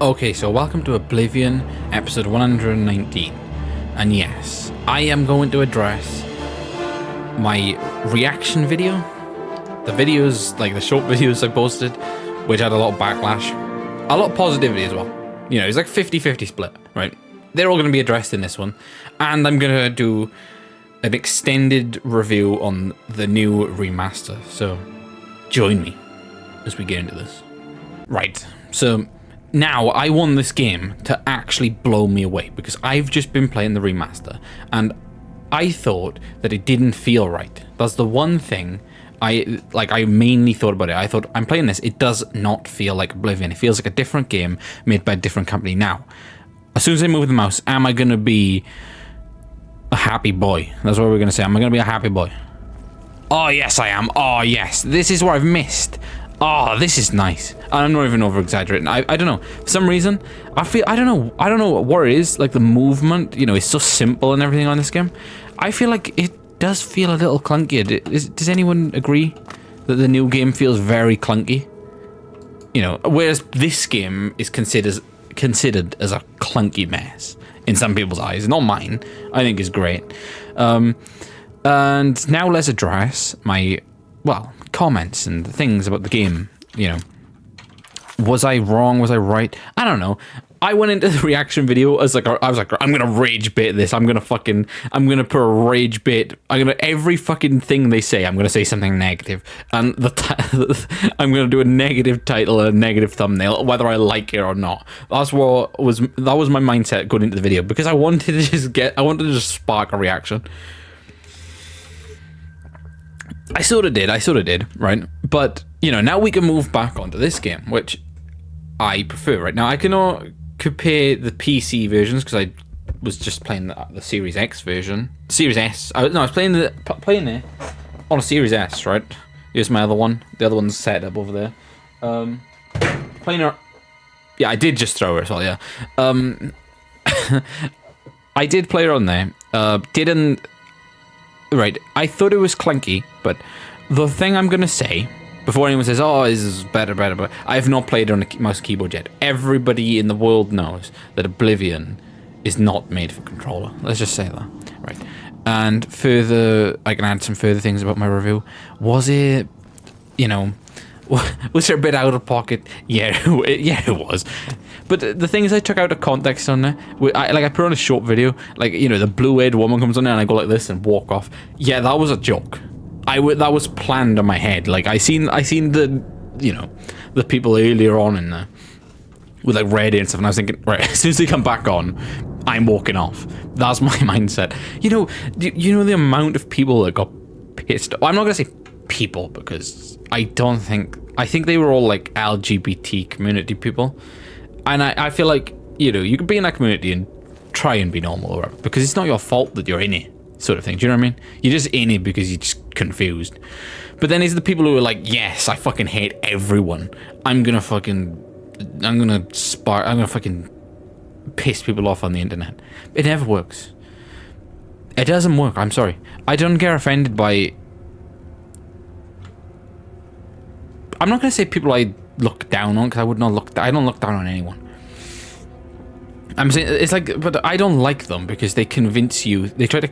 Okay, so welcome to Oblivion, episode 119. And yes, I am going to address my reaction video. The videos, like the short videos I posted, which had a lot of backlash. A lot of positivity as well. You know, it's like 50-50 split, right? They're all going to be addressed in this one. And I'm going to do an extended review on the new remaster. So, join me as we get into this. Right, so now I want this game to actually blow me away because I've just been playing the remaster and I thought that it didn't feel right. That's the one thing I mainly thought about it. I thought, I'm playing this, it does not feel like Oblivion. It feels like a different game made by a different company. Now, as soon as I move the mouse, am I going to be a happy boy? That's what we're going to say. Am I going to be a happy boy? Oh, yes, I am. Oh, yes. This is what I've missed. Oh, this is nice. I'm not even over-exaggerating. I don't know. For some reason, I don't know what it is. Like, the movement, you know, it's so simple and everything on this game. I feel like it does feel a little clunky. Does anyone agree that the new game feels very clunky? You know, whereas this game is considered as a clunky mess in some people's eyes. Not mine. I think it's great. And now let's address my, well, comments and things about the game. You know, was I wrong? Was I right? I don't know. I went into the reaction video as like, I was like, I'm gonna rage bait this. I'm gonna put a rage bait. Every fucking thing they say, I'm gonna say something negative, and I'm gonna do a negative title and a negative thumbnail, whether I like it or not. That was my mindset going into the video because I wanted to just spark a reaction. I sort of did, right? But, you know, now we can move back onto this game, which I prefer, right? Now, I cannot compare the PC versions, because I was just playing the Series X version. Series S. I was playing it on a Series S, right? Here's my other one. The other one's set up over there. Playing her... Yeah, I did just throw her as well, yeah. I did play her on there. Right, I thought it was clunky, but the thing I'm gonna say before anyone says, "Oh, this is better," but I have not played on a mouse keyboard yet. Everybody in the world knows that Oblivion is not made for controller. Let's just say that, right? And further, I can add some further things about my review. Was it, you know, was it a bit out of pocket? Yeah, it was. But the things I took out of context on there, I put on a short video, like, you know, the blue-haired woman comes on there and I go like this and walk off. Yeah, that was a joke. That was planned in my head. Like, I seen the, you know, the people earlier on in there with like red and stuff, and I was thinking, right, as soon as they come back on, I'm walking off. That's my mindset. You know the amount of people that got pissed. I'm not gonna say people because I think they were all like LGBT community people. And I feel like, you know, you can be in that community and try and be normal or whatever, because it's not your fault that you're in it, sort of thing. Do you know what I mean? You're just in it because you're just confused. But then there's the people who are like, yes, I fucking hate everyone. I'm gonna fucking piss people off on the internet. It never works. It doesn't work. I'm sorry. I don't get offended by... I'm not gonna say people I look down on, because I don't look down on anyone. I'm saying, it's like, but I don't like them because they try to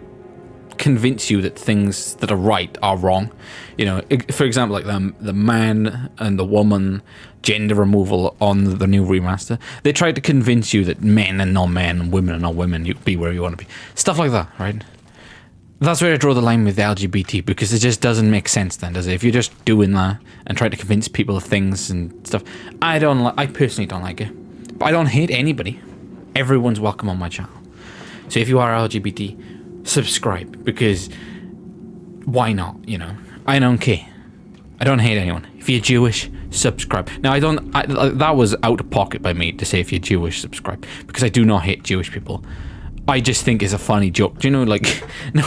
convince you that things that are right are wrong. You know, for example, like the man and the woman gender removal on the new remaster. They tried to convince you that men are not men and women are not women. You can be wherever you want to be. Stuff like that, right? That's where I draw the line with the LGBT, because it just doesn't make sense then, does it? If you're just doing that and trying to convince people of things and stuff, I personally don't like it. But I don't hate anybody. Everyone's welcome on my channel. So if you are LGBT, subscribe, because why not, you know? I don't care. I don't hate anyone. If you're Jewish, subscribe. Now, that was out of pocket by me to say if you're Jewish, subscribe, because I do not hate Jewish people. I just think it's a funny joke. Do you know, like,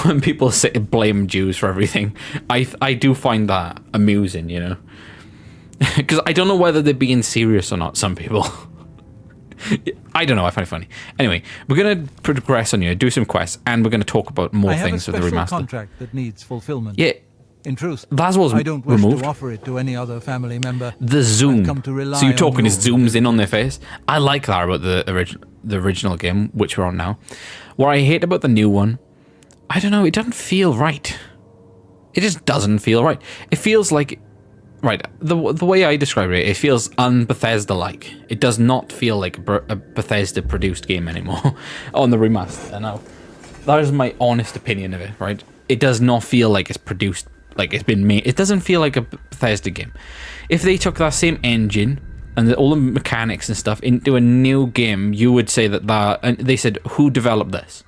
when people blame Jews for everything, I do find that amusing, you know? Because I don't know whether they're being serious or not, some people. I don't know, I find it funny. Anyway, we're going to progress on here, do some quests, and we're going to talk about more things with the remaster. I have a special contract that needs fulfillment. Yeah, In truth, that was I don't wish removed. to offer it to any other family member. The zoom. I've come to rely So you're talking, on it zooms in on their face. I like that about the original game, which we're on now. What I hate about the new one, I don't know, it doesn't feel right. It just doesn't feel right. It feels like, right, the way I describe it, it feels un-Bethesda-like. It does not feel like a Bethesda-produced game anymore on the remaster. Now, that is my honest opinion of it, right? It does not feel like it's produced, like it's been made. It doesn't feel like a Bethesda game. If they took that same engine and all the mechanics and stuff into a new game, you would say that and they said, who developed this,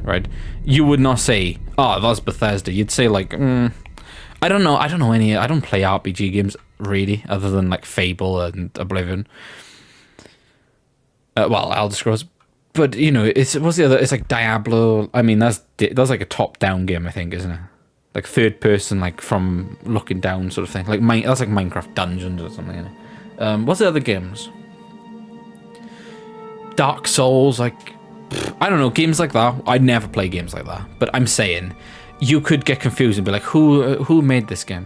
right? You would not say, oh, that's Bethesda. You'd say like, I don't know any. I don't play RPG games really, other than like Fable and Oblivion. Well, Elder Scrolls, but you know, what's the other? It's like Diablo. I mean, that's like a top-down game, I think, isn't it? Like third person, like from looking down sort of thing. Like that's like Minecraft Dungeons or something. Isn't it? What's the other games? Dark Souls, like I don't know, games like that. I'd never play games like that, but I'm saying you could get confused and be like, who made this game?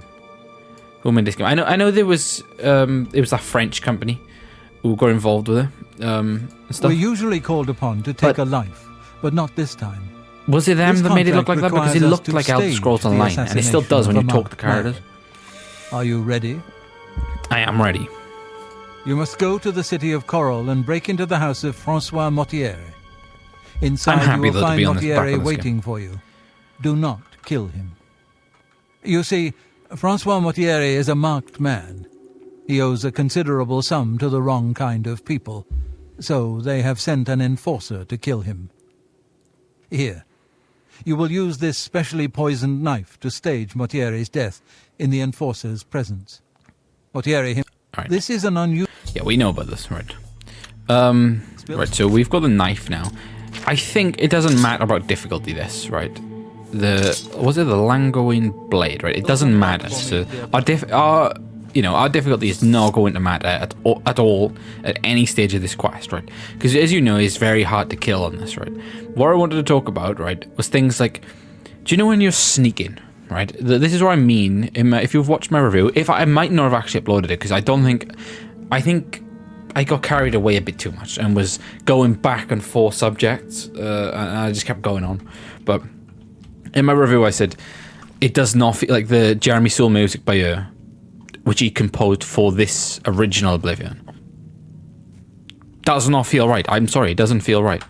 Who made this game? I know there was it was that French company who got involved with it and stuff. We're usually called upon to take a life, but not this time. Was it them This that made it look like that? contract Because it requires look us like to Elder stage Scrolls the Online, and it still does when you talk to characters. Are you ready? I am ready. You must go to the city of Coral and break into the house of Francois Mortier. Inside, you will find Mortier waiting for you. Do not kill him. You see, Francois Mortier is a marked man. He owes a considerable sum to the wrong kind of people, so they have sent an enforcer to kill him. Here, you will use this specially poisoned knife to stage Mortier's death in the enforcer's presence. Mortier Right. This is an unusual... Yeah, we know about this, right? Right, so we've got the knife now. I think it doesn't matter about difficulty, this, right? Was it the Langoin blade, right? It doesn't matter. So our difficulty is not going to matter at all at any stage of this quest, right? Because as you know, it's very hard to kill on this, right? What I wanted to talk about, right, was things like, do you know when you're sneaking, right? This is what I mean. If you've watched my review, I might not have actually uploaded it because I think I got carried away a bit too much and was going back and forth subjects, and I just kept going on. But in my review, I said it does not feel like the Jeremy Soule music by Ear, which he composed for this original Oblivion, does not feel right. I'm sorry, it doesn't feel right.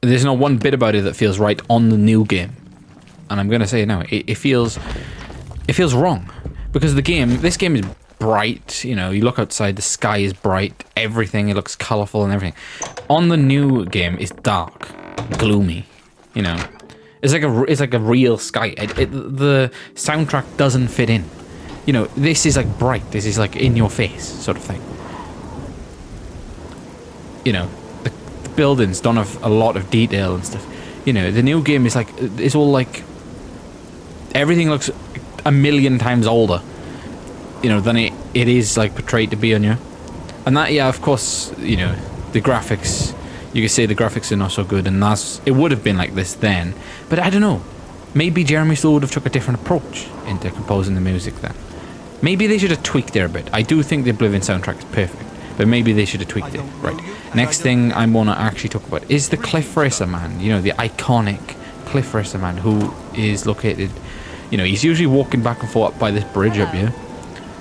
There's not one bit about it that feels right on the new game, and I'm gonna say it now. It feels wrong because this game is bright. You know, you look outside, the sky is bright, everything, it looks colourful and everything. On the new game, it's dark, gloomy. You know, it's like a real sky. The soundtrack doesn't fit in. You know, this is like bright. This is like in your face sort of thing. You know, the buildings don't have a lot of detail and stuff. You know, the new game is like, it's all like, everything looks a million times older, you know, than it is like portrayed to be on you. And that, yeah, of course, you know, the graphics, you could say the graphics are not so good, and it would have been like this then. But I don't know, maybe Jeremy Soule would have took a different approach into composing the music then. Maybe they should have tweaked it a bit. I do think the Oblivion soundtrack is perfect, but maybe they should have tweaked it. Right. Next thing I want to actually talk about is the Cliff Racer Man. You know, the iconic Cliff Racer Man, who is located, you know, he's usually walking back and forth by this bridge up here.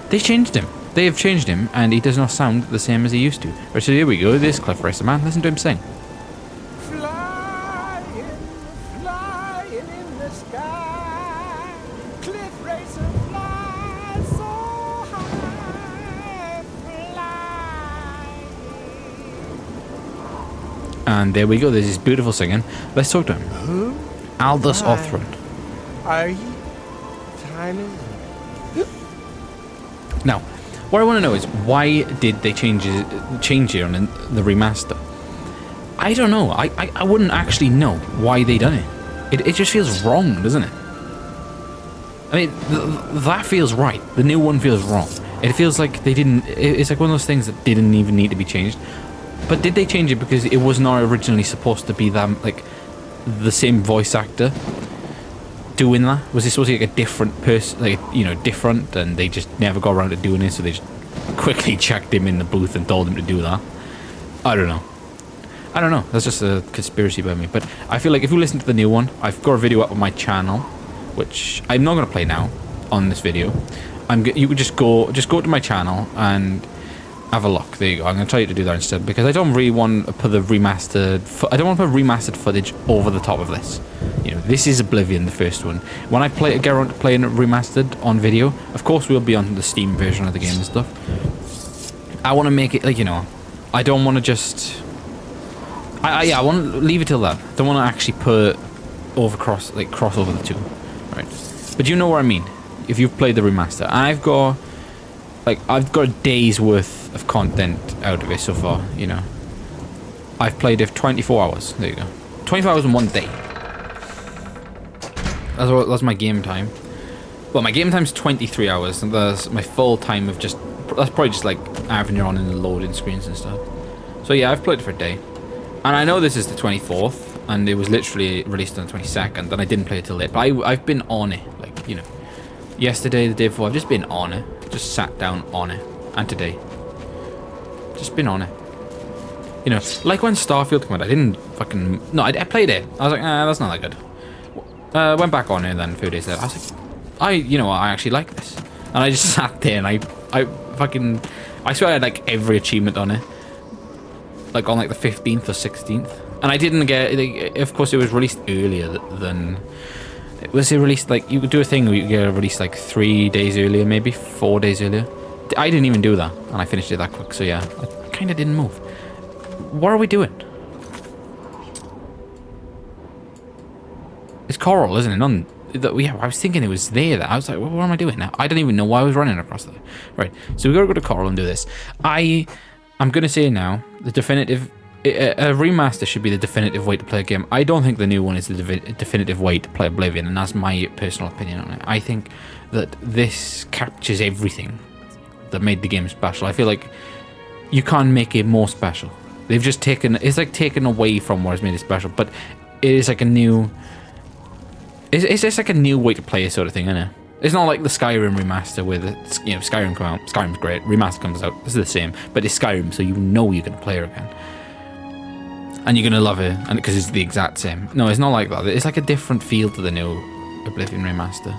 They changed him. They have changed him, and he does not sound the same as he used to. Right, so here we go. This Cliff Racer Man. Listen to him sing. Flying in the sky, Cliff Racer, fly so high, flying. And there we go. There's this beautiful singing. Let's talk to him. Who? Aldous Hi. Othron. Are you tiny? Now, what I want to know is, why did they change it on the remaster? I don't know. I wouldn't actually know why they done it. It just feels wrong, doesn't it? I mean, that feels right. The new one feels wrong. It feels like they didn't... It's like one of those things that didn't even need to be changed. But did they change it because it was not originally supposed to be that, like, the same voice actor doing that? Was this supposed to be like a different person, like, you know, different, and they just never got around to doing it, so they just quickly checked him in the booth and told him to do that? I don't know. That's just a conspiracy by me. But I feel like if you listen to the new one, I've got a video up on my channel, which I'm not going to play now on this video. You could just go to my channel and have a look. There you go. I'm going to tell you to do that instead, because I don't really want to put the remastered. I don't want to put remastered footage over the top of this. You know, this is Oblivion, the first one. When I get around to playing it remastered on video, of course we'll be on the Steam version of the game and stuff. I want to make it like, you know, I don't want to just. I want to leave it till that. Don't want to actually cross over the two, right? But you know what I mean. If you've played the remaster, I've got a day's worth of content out of it so far. You know, I've played it 24 hours. There you go, 24 hours in one day. That's my game time. Well, my game time's 23 hours, and that's my full time of just. That's probably just like having you on in the loading screens and stuff. So yeah, I've played it for a day. And I know this is the 24th, and it was literally released on the 22nd, and I didn't play it till late. But I've been on it, like, you know, yesterday, the day before, I've just been on it. Just sat down on it. And today. Just been on it. You know, like when Starfield came out, I didn't fucking... No, I played it. I was like, that's not that good. Went back on it then a few days later. I was like, you know what, I actually like this. And I just sat there, and I swear I had, like, every achievement on it. Like on like the 15th or 16th, and I didn't get. Of course, it was released earlier than. Was it released like you could do a thing where you get released like 3 days earlier, maybe 4 days earlier? I didn't even do that, and I finished it that quick. So yeah, I kind of didn't move. What are we doing? It's Coral, isn't it? None. Yeah, I was thinking it was there. I was like, what am I doing now? I don't even know why I was running across there. Right, so we gotta go to Coral and do this. I'm going to say now, the definitive... A remaster should be the definitive way to play a game. I don't think the new one is the definitive way to play Oblivion, and that's my personal opinion on it. I think that this captures everything that made the game special. I feel like you can't make it more special. They've just taken... It's like taken away from what has made it special, but it is like a new... It's just like a new way to play a sort of thing, isn't it? It's not like the Skyrim remaster where you know, Skyrim come out. Skyrim's great. Remaster comes out. This is the same, but it's Skyrim, so you know you're gonna play it again, and you're gonna love it, and because it's the exact same. No, it's not like that. It's like a different feel to the new Oblivion remaster,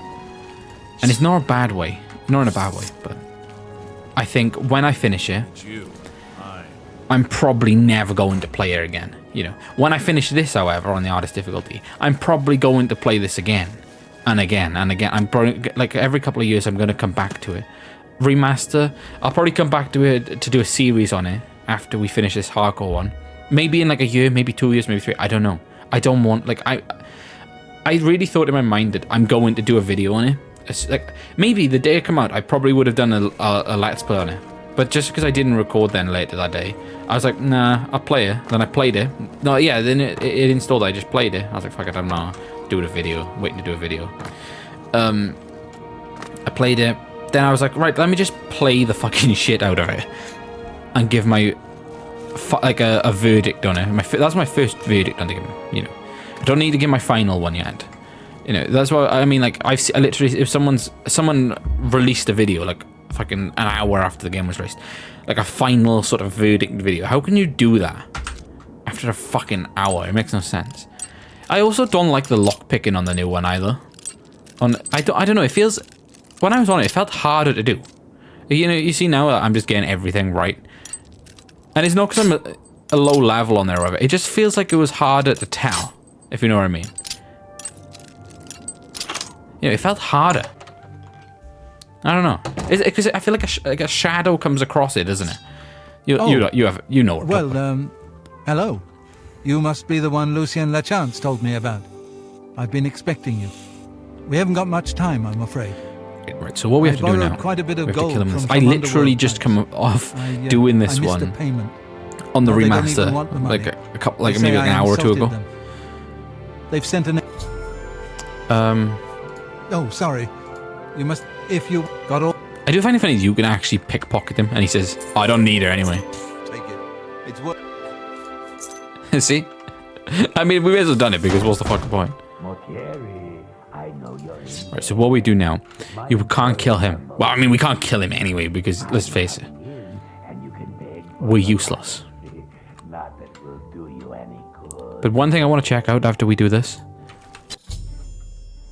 and it's not a bad way. Not in a bad way, but I think when I finish it, I'm probably never going to play it again. You know, when I finish this, however, on the hardest difficulty, I'm probably going to play this again. And again and again. I'm probably like every couple of years I'm going to come back to it. Remaster, I'll probably come back to it to do a series on it after we finish this hardcore one. Maybe in like a year, maybe 2 years, maybe 3. I don't know. I don't want like I really thought in my mind that I'm going to do a video on it. It's like maybe the day it come out, I probably would have done a let's play on it. But just because I didn't record then later that day, I was like, nah, I'll play it. Then I played it. No, yeah, then it installed. I just played it. I was like, fuck it, I'm not doing a video. Waiting to do a video. I played it. Then I was like, right, let me just play the fucking shit out of it and give my a verdict on it. That's my first verdict on the game. You know, I don't need to give my final one yet. You know, that's what I mean. Like I literally, if someone released a video like fucking an hour after the game was released, like a final sort of verdict video, how can you do that after a fucking hour? It makes no sense. I also don't like the lockpicking on the new one either. I don't know. It feels when I was on it, it felt harder to do. You know, you see now I'm just getting everything right, and it's not because I'm a low level on there or whatever. It just feels like it was harder to tell, if you know what I mean. You know, it felt harder. I don't know. Because I feel like a shadow comes across it, doesn't it? You know. Well, hello. You must be the one Lucien Lachance told me about. I've been expecting you. We haven't got much time, I'm afraid. Right. So what we have to do now? Quite a bit of gold from I literally just come off doing this one on the remaster, like a couple, like maybe like an hour or two ago. They've sent an. Oh, sorry. You must. If you got all. I do find it funny you can actually pickpocket him, and he says, oh, "I don't need her anyway." Take it. It's what. See? I mean, we may as well done it because what's the fucking point? Mortieri, I Right, so what we do now, you can't kill him. Well, I mean, we can't kill him anyway, because, let's face it, we're useless. But one thing I want to check out after we do this.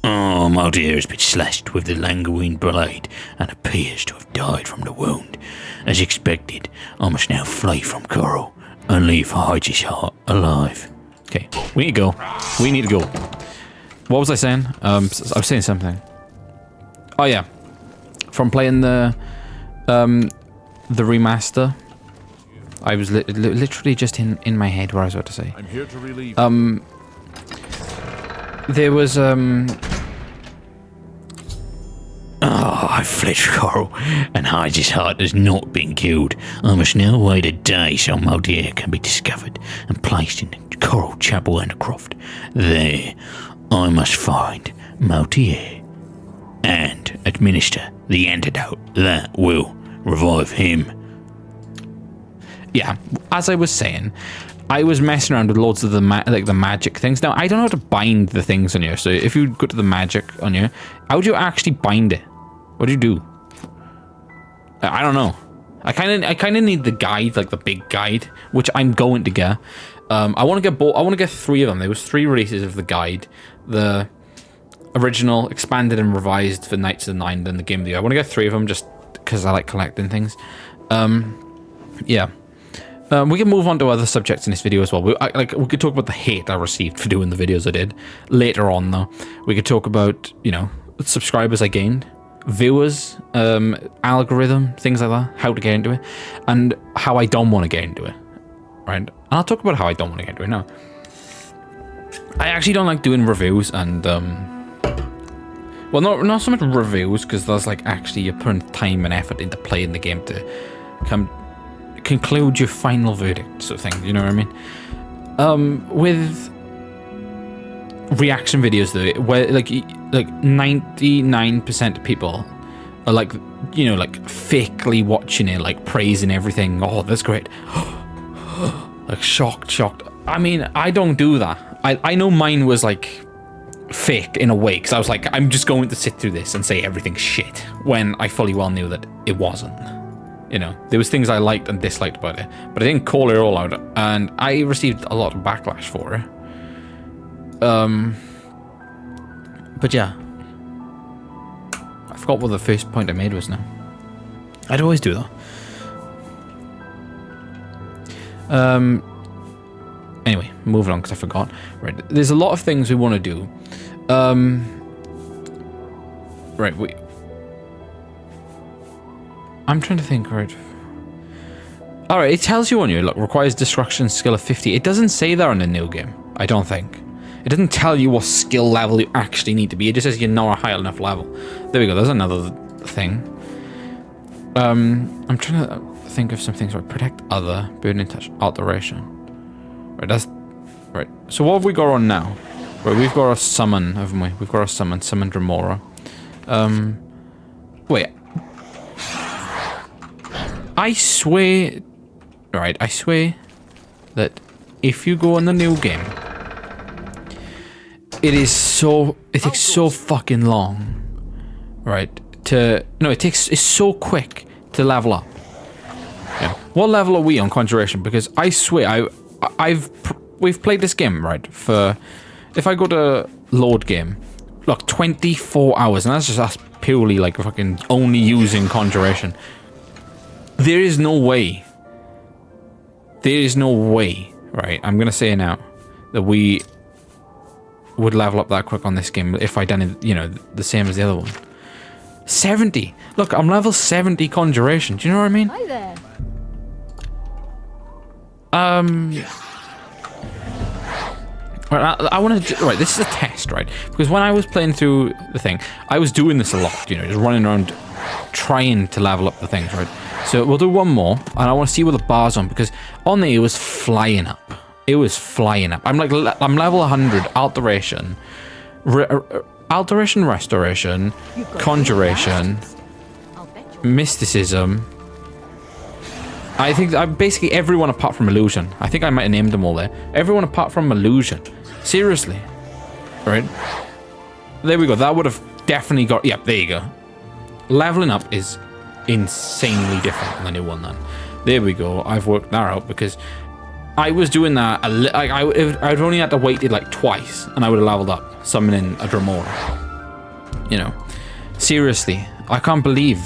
Oh, Maltier has been slashed with the Languine blade and appears to have died from the wound. As expected, I must now flee from Coral and leave Hyge's heart alive. Okay, we need to go. We need to go. What was I saying? I was saying something. Oh yeah, from playing the remaster, I was literally just in my head where I was about to say. I'm here to relieve. There was I fled Coral, and Hyge's heart has not been killed. I must now wait a day so Maltier can be discovered and placed in the Coral Chapel Undercroft. There, I must find Maltier and administer the antidote that will revive him. Yeah, as I was saying, I was messing around with loads of the magic things. Now, I don't know how to bind the things on here. So if you go to the magic on here, how would you actually bind it? What do you do? I don't know. I kind of need the guide, like the big guide, which I'm going to get. I want to get I want to get 3 of them. There was 3 releases of the guide. The original, expanded and revised for Knights of the Nine, then the Game of the Year. I want to get 3 of them just because I like collecting things. Yeah. We can move on to other subjects in this video as well. We could talk about the hate I received for doing the videos I did. Later on, though, we could talk about, you know, subscribers I gained, viewers, algorithm, things like that, how to get into it, and how I don't want to get into it, right? And I'll talk about how I don't want to get into it now. I actually don't like doing reviews and, well, not so much reviews, because there's like actually you're putting time and effort into playing the game to conclude your final verdict, sort of thing. You know what I mean? With reaction videos, though, where like 99% of people are like, you know, like fakely watching it, like praising everything. Oh, that's great. Like shocked. I mean, I don't do that. I know mine was like fake in a way, because I was like, I'm just going to sit through this and say everything's shit, when I fully well knew that it wasn't. You know, there was things I liked and disliked about it, but I didn't call it all out, and I received a lot of backlash for it. But yeah, I forgot what the first point I made was now. I'd always do that. Anyway, moving on, because I forgot. Right, there's a lot of things we want to do. Right, I'm trying to think, right. Alright, it tells you on you, look, requires destruction skill of 50. It doesn't say that on the new game, I don't think. It doesn't tell you what skill level you actually need to be. It just says you're not a high enough level. There we go, there's another thing. I'm trying to think of some things, right. Protect other, burden in touch, alteration. Right, that's... Right, so what have we got on now? Right, we've got a summon, haven't we? We've got a summon Remora. Wait. I swear... Right, I swear that if you go on the new game, it takes so fucking long, right, it's so quick to level up. Yeah. What level are we on Conjuration? Because I swear, we've played this game, right, for, if I go to load game, look, 24 hours, and that's just us purely, like, fucking only using Conjuration. There is no way, right, I'm gonna say it now, that we would level up that quick on this game if I done it, you know, the same as the other one. 70! Look, I'm level 70 Conjuration, do you know what I mean? Hi there. Right, I want to... Right, this is a test, right? Because when I was playing through the thing, I was doing this a lot, you know, just running around trying to level up the things, right? So we'll do one more, and I want to see where the bar's on, because on there it was flying up. It was flying up. I'm level 100, Alteration, Alteration, Restoration, Conjuration, Mysticism. I think basically everyone apart from Illusion. I think I might have named them all there. Everyone apart from Illusion. Seriously. Right? there we go. That would have definitely got... Yep, there you go. Leveling up is insanely different than the new one then. There we go. I've worked that out because I was doing that... I'd only had to wait it like twice and I would have leveled up, summoning a Dremora. You know. Seriously. I can't believe...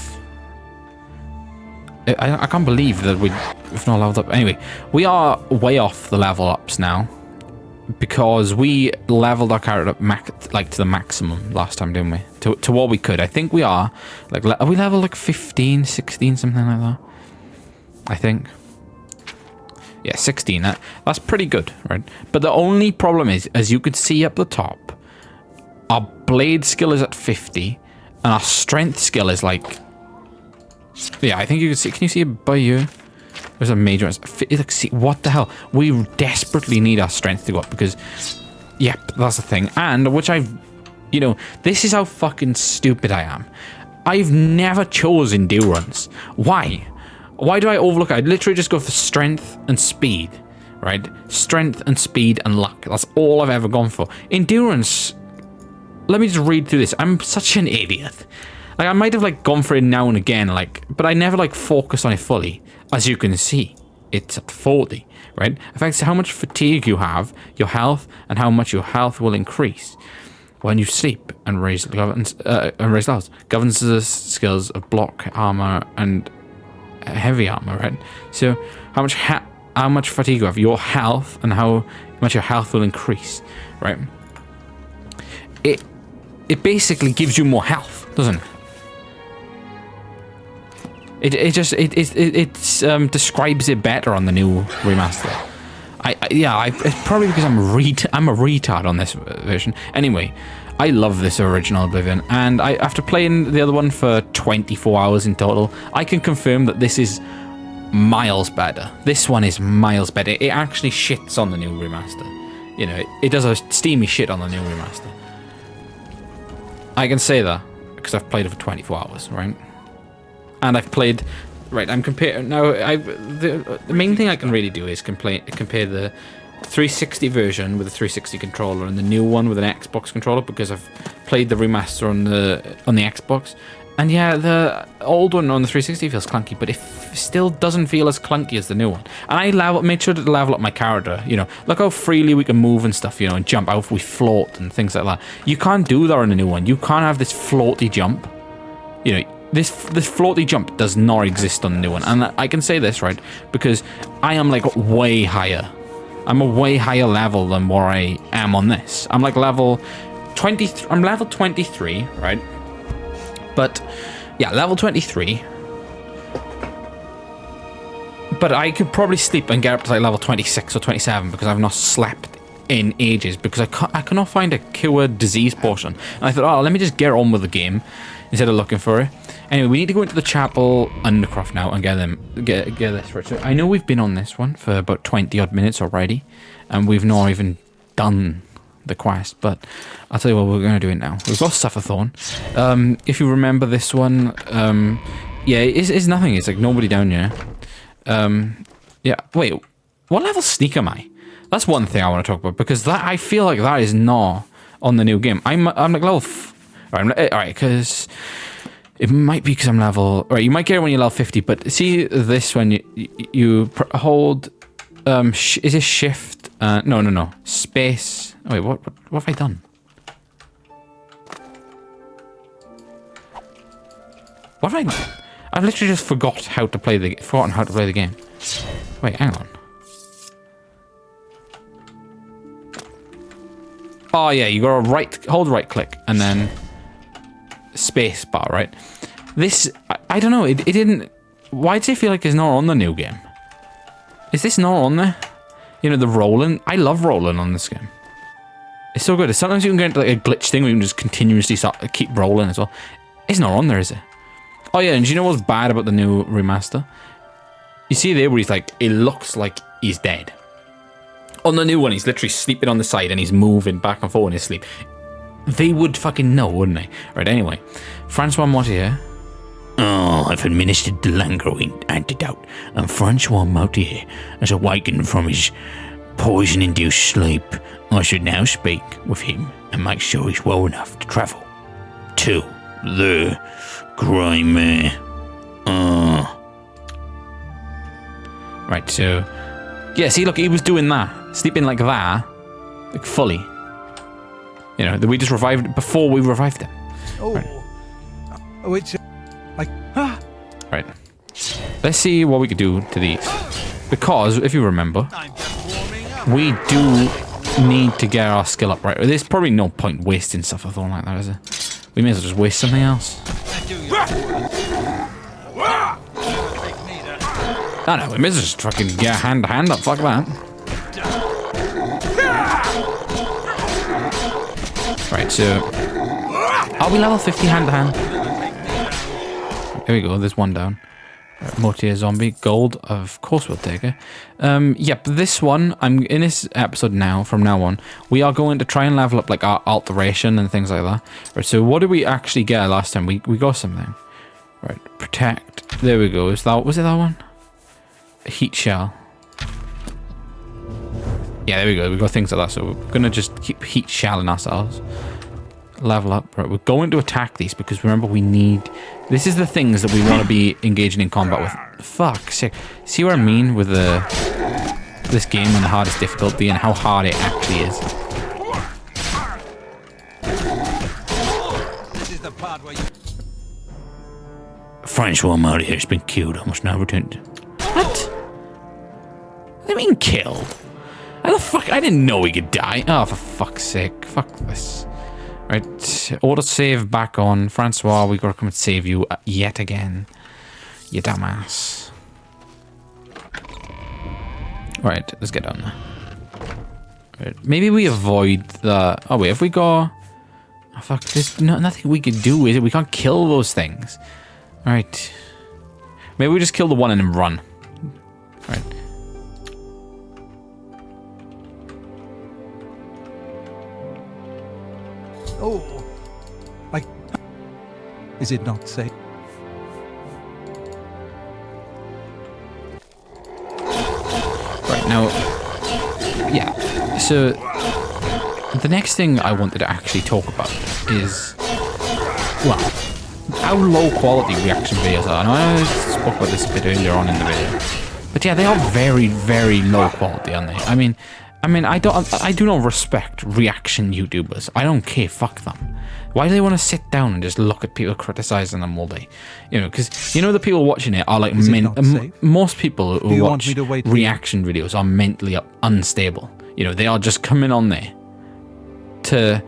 I can't believe that we've not leveled up. Anyway, we are way off the level ups now because we leveled our character up to the maximum last time, didn't we? To what we could. I think we are. Like, are we level like 15, 16, something like that? I think. Yeah, 16. That's pretty good, right? But the only problem is, as you could see up the top, our blade skill is at 50 and our strength skill is like... Yeah, I think you can see. Can you see it by you? There's a major... Like, see, what the hell? We desperately need our strength to go up because... Yep, that's the thing. And, which I've... You know, this is how fucking stupid I am. I've never chosen endurance. Why? Why do I overlook it? I literally just go for strength and speed, right? Strength and speed and luck. That's all I've ever gone for. Endurance... Let me just read through this. I'm such an idiot. Like, I might have, like, gone for it now and again, like, but I never, like, focus on it fully. As you can see, it's at 40, right? Affects how much fatigue you have, your health, and how much your health will increase when you sleep and raise levels. Governs the skills of block, armor, and heavy armor, right? So, how much fatigue you have, your health, and how much your health will increase, right? It basically gives you more health, doesn't it? It describes it better on the new remaster. It's probably because I'm a retard on this version. Anyway, I love this original Oblivion, and after playing the other one for 24 hours in total, I can confirm that this is miles better. This one is miles better. It actually shits on the new remaster. You know, it does a steamy shit on the new remaster. I can say that because I've played it for 24 hours, right? And I've played, right, I'm comparing, now, the main thing I can really do is compare the 360 version with the 360 controller and the new one with an Xbox controller, because I've played the remaster on the Xbox. And yeah, the old one on the 360 feels clunky, but it still doesn't feel as clunky as the new one. And I made sure to level up my character, you know. Look how freely we can move and stuff, you know, and jump out, we float and things like that. You can't do that on the new one. You can't have this floaty jump. You know, this floaty jump does not exist on the new one. And I can say this, right, because I am like way higher. I'm a way higher level than where I am on this. I'm like level 20, I'm level 23, right? But yeah, level 23. But I could probably sleep and get up to like level 26 or 27 because I've not slept in ages, because I cannot find a cure disease potion. And I thought, oh, let me just get on with the game instead of looking for it. Anyway, we need to go into the chapel Undercroft now and get this right. So I know we've been on this one for about 20 odd minutes already, and we've not even done the quest, but I'll tell you what, we're going to do it now. We've got Sufferthorn. If you remember this one, yeah, it's nothing. It's like nobody down here. Yeah, wait, what level sneak am I? That's one thing I want to talk about, because that, I feel like that is not on the new game. I'm like level alright, because it might be because I'm level, alright, you might get it when you're level 50, but see this when you hold, is it shift? No, space. Oh, wait, what have I done? What have I done? I've literally just forgotten how to play the game. Wait, hang on. Oh yeah, you gotta hold right click and then space bar, right? This, I don't know, it didn't, why does it feel like it's not on the new game? Is this not on there? You know, the rolling, I love rolling on this game. It's so good. Sometimes you can get into like a glitch thing where you can just continuously keep rolling as well. It's not on there, is it? Oh yeah, and do you know what's bad about the new remaster? You see there where he's like, it looks like he's dead. On the new one, he's literally sleeping on the side and he's moving back and forth in his sleep. They would fucking know, wouldn't they? Right, anyway. Francois Mortier. Oh, I've administered the Langrowing antidote, and Francois Mortier has awakened from his poison-induced sleep. I should now speak with him and make sure he's well enough to travel to the grimy. Right, so... Yeah, see, look, he was doing that. Sleeping like that. Like, fully. You know, that we just revived it before we revived him. Oh. Right. Which... Like... Ah. Right. Let's see what we could do to these. Because, if you remember, we do need to get our skill up, right? There's probably no point wasting stuff or something like that, is there? We may as well just waste something else. I know, we may as well just fucking get hand to hand up, fuck that. Right, so... Are we level 50 hand to hand? Here we go, there's one down. Mortier zombie, gold, of course we'll take it. Yep, this one, I'm in this episode now, from now on, we are going to try and level up like our alteration and things like that. Right, so what did we actually get last time? We got something. Right, protect, there we go, was it that one? A heat shell. Yeah, there we go, we got things like that, so we're gonna just keep heat shelling ourselves. Level up. Right, we're going to attack these because remember we need... This is the things that we want to be engaging in combat with. Fuck's sake. See what I mean with this game and the hardest difficulty and how hard it actually is. This is the part where you... Francois Marty has been killed. I must now return to... What? What do you mean killed? How the fuck? I didn't know he could die. Oh, for fuck's sake. Fuck this. Right, auto-save back on. Francois, we gotta come and save you yet again. You dumbass. Right, let's get on there. Right, maybe we avoid the... Oh wait, if we go... Oh fuck, there's nothing we could do, is it? We can't kill those things. Alright. Maybe we just kill the one and then run. Right. Oh, like, is it not safe? Right, now, yeah, so the next thing I wanted to actually talk about is, well, how low quality reaction videos are. I know I spoke about this a bit earlier on in the video, but yeah, they are very, very low quality, aren't they? I mean, I do not respect reaction YouTubers. I don't care. Fuck them. Why do they want to sit down and just look at people criticizing them all day? You know, because you know the people watching it are like most people who watch reaction videos are mentally unstable. You know, they are just coming on there to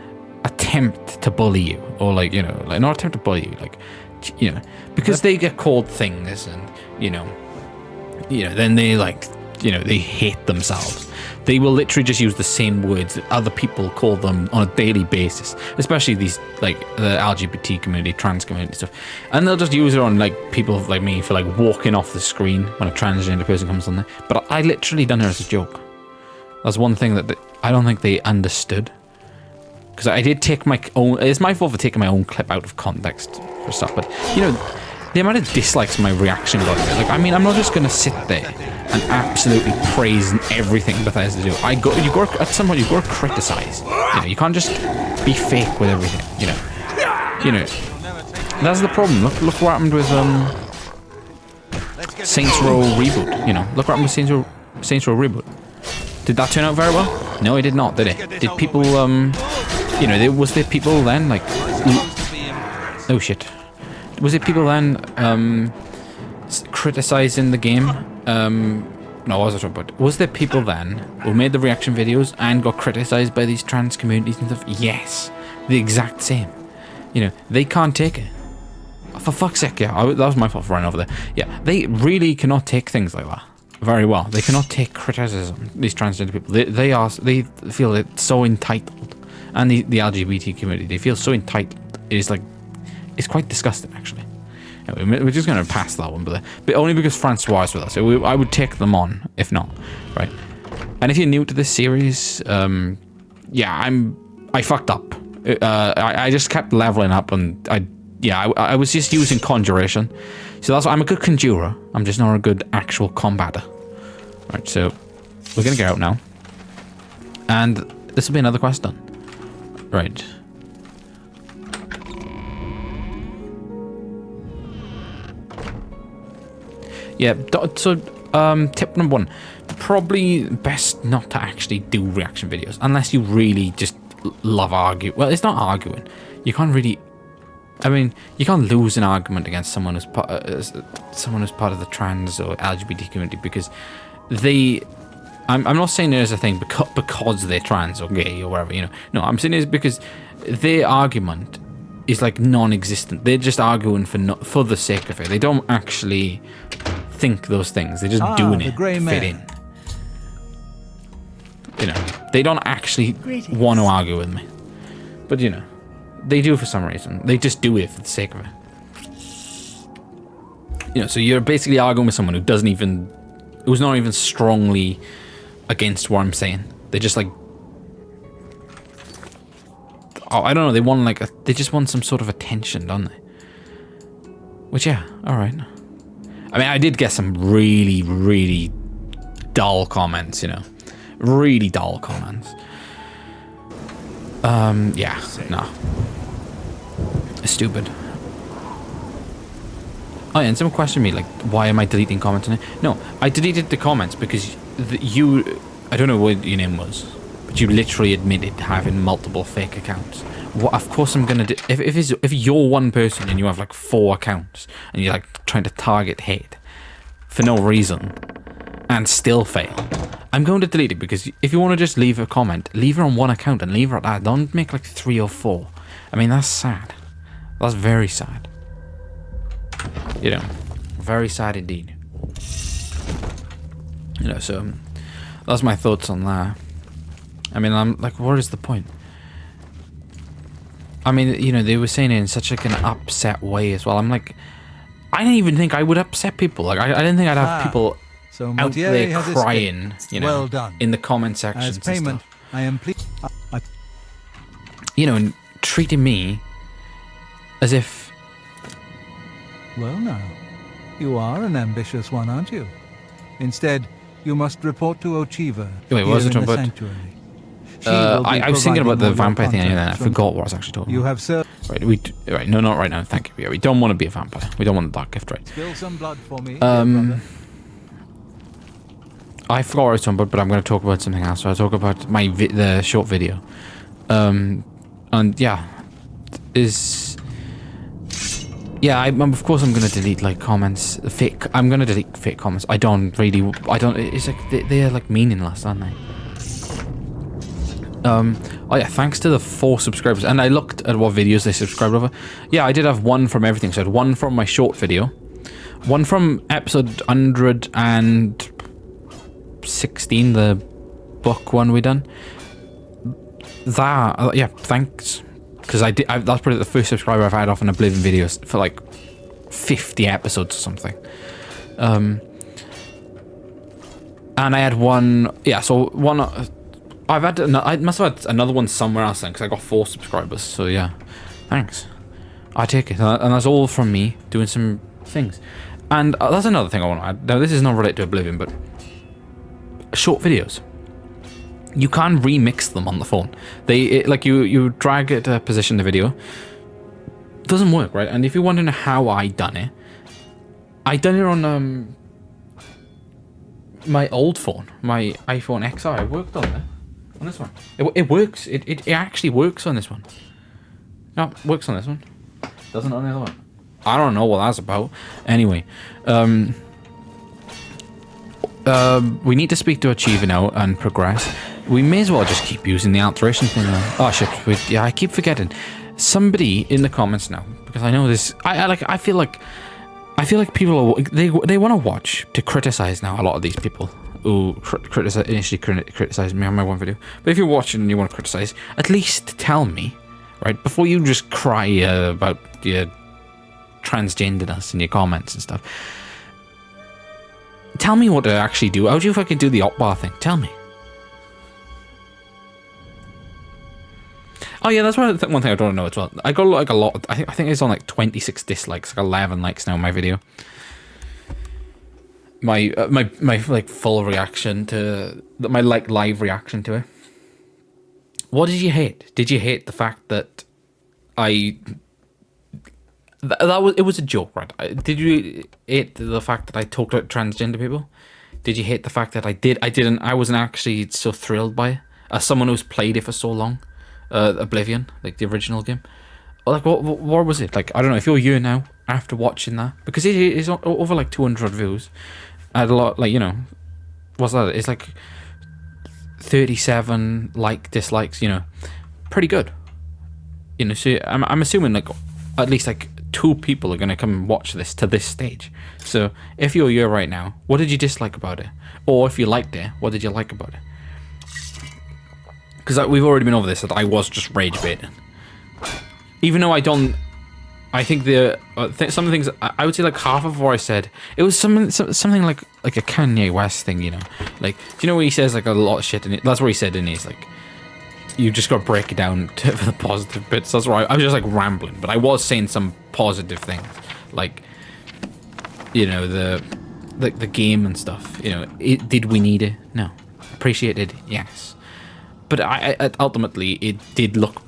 attempt to bully you, or like, you know, like not attempt to bully you, like, you know, because they get called things, and you know, then they like, you know, they hate themselves. They will literally just use the same words that other people call them on a daily basis, especially these, like, the LGBT community, trans community stuff. And they'll just use it on, like, people like me for, like, walking off the screen when a transgender person comes on there. But I literally done it as a joke. That's one thing that I don't think they understood. Because I did take my own... It's my fault for taking my own clip out of context for stuff. But, you know, the amount of dislikes my reaction got, like, I mean, I'm not just going to sit there and absolutely praise everything Bethesda do. At some point, you've got to criticize. You know, you can't just be fake with everything. You know, that's the problem. Look what happened with Saints Row reboot. You know, look what happened with Saints Row reboot. Did that turn out very well? No, it did not. Did it? Did people you know, was there people then like? Oh shit. Was it people then criticizing the game? No, I wasn't talking about. Was there people then who made the reaction videos and got criticized by these trans communities and stuff? Yes, the exact same. You know, they can't take it. For fuck's sake, yeah, that was my fault for running over there. Yeah, they really cannot take things like that very well. They cannot take criticism. These transgender people, they feel it's so entitled, and the LGBT community, they feel so entitled. It's like, it's quite disgusting actually. Anyway, we're just going to pass that one, but only because Francois is with us. So I would take them on, if not, right? And if you're new to this series, yeah, I fucked up. I just kept leveling up, and I was just using conjuration. So that's why I'm a good conjurer. I'm just not a good actual combatter. Right, so we're going to get out now. And this will be another quest done. Right. Yeah, so tip number 1. Probably best not to actually do reaction videos. Unless you really just love arguing. Well, it's not arguing. You can't really... I mean, you can't lose an argument against someone who's part of the trans or LGBT community because they... I'm not saying there's a thing because they're trans or gay or whatever, you know. No, I'm saying it's because their argument is like non-existent. They're just arguing for the sake of it. They don't actually think those things. They're just doing it to fit in. You know, they don't actually want to argue with me. But, you know, they do for some reason. They just do it for the sake of it. You know, so you're basically arguing with someone who's not even strongly against what I'm saying. They just like, oh, I don't know. They want they just want some sort of attention, don't they? Which, yeah, all right. I mean, I did get some really, really dull comments. You know, really dull comments. Yeah, no, stupid. Oh, yeah, and someone questioned me, like, why am I deleting comments? No, I deleted the comments because I don't know what your name was, but you literally admitted having multiple fake accounts. What? Of course I'm gonna do. If you're one person and you have like 4 accounts and you're like trying to target hate for no reason and still fail, I'm going to delete it because if you want to just leave a comment, leave it on one account and leave it at that. Don't make like 3 or 4. I mean, that's sad. That's very sad. You know, very sad indeed. You know, so that's my thoughts on that. I mean, I'm like, what is the point? I mean, you know, they were saying it in such like an upset way as well. I'm like, I didn't even think I would upset people. Like, I didn't think I'd have people out there crying, you know, well done. In the comment sections. As payment, and stuff. I am pleased. You know, and treating me as if. Well, now, you are an ambitious one, aren't you? Instead, you must report to Ochiva. Wait, what was it talking about? I was thinking about the vampire thing, and then I forgot what I was actually talking about. You have served. Right, no, not right now. Thank you. Yeah, we don't want to be a vampire. We don't want the dark gift, right? Spill some blood for me, I forgot what I was talking about, but I'm going to talk about something else. So I'll talk about the short video. And yeah, of course I'm going to delete like comments, I'm going to delete fake comments. It's like, they're like meaningless, aren't they? Oh yeah, thanks to the 4 subscribers. And I looked at what videos they subscribed over. Yeah, I did have 1 from everything. So I had 1 from my short video, 1 from episode 116, the book one we done. Yeah, thanks. Because that's probably the first subscriber I've had off an Oblivion videos for like 50 episodes or something. And I had 1, yeah, so 1, I must have had another one somewhere else then, because I got 4 subscribers, so yeah, thanks. I take it, and that's all from me doing some things. And that's another thing I want to add. Now, this is not related to Oblivion, but short videos. You can remix them on the phone. You drag it to position the video. Doesn't work, right? And if you're wondering how I done it on my old phone, my iPhone XR. I worked on it on this one. It works. It actually works on this one. No, it works on this one. Doesn't on the other one. I don't know what that's about. Anyway, we need to speak to Achiever now and progress. We may as well just keep using the alteration thing now. Oh shit! Yeah, I keep forgetting. Somebody in the comments now, because I know this. I feel like people are they want to watch to criticize now. A lot of these people who initially criticized me on my one video. But if you're watching and you want to criticize, at least tell me, right, before you just cry about your transgenderness in your comments and stuff. Tell me what to actually do. How do you fucking do the op bar thing? Tell me. Oh yeah, that's one thing I don't know as well. I got like a lot. I think it's on like 26 dislikes, like 11 likes now on my video. My like full reaction to my like live reaction to it. What did you hate? Did you hate the fact that it was a joke, right? Did you hate the fact that I talked about transgender people? Did you hate the fact that I wasn't actually so thrilled by it as someone who's played it for so long? Oblivion, like the original game. Like what was it? Like, I don't know, if you're you now after watching that, because it is over like 200 views. I had a lot, like, you know, what's that? It's like 37 dislikes, you know, pretty good. You know, so I'm assuming like at least like 2 people are gonna come and watch this to this stage. So if you're here right now, what did you dislike about it? Or if you liked it, what did you like about it? Because we've already been over this, that I was just rage baiting. Even though I think some of the things, I would say like half of what I said, it was something like a Kanye West thing, you know? Like, do you know where he says like a lot of shit in it? That's what he said in his, like, you just got to break it down for the positive bits. That's right. I was just like rambling, but I was saying some positive things, like, you know, the game and stuff. You know, did we need it? No. Appreciated? Yes. But I ultimately, it did look.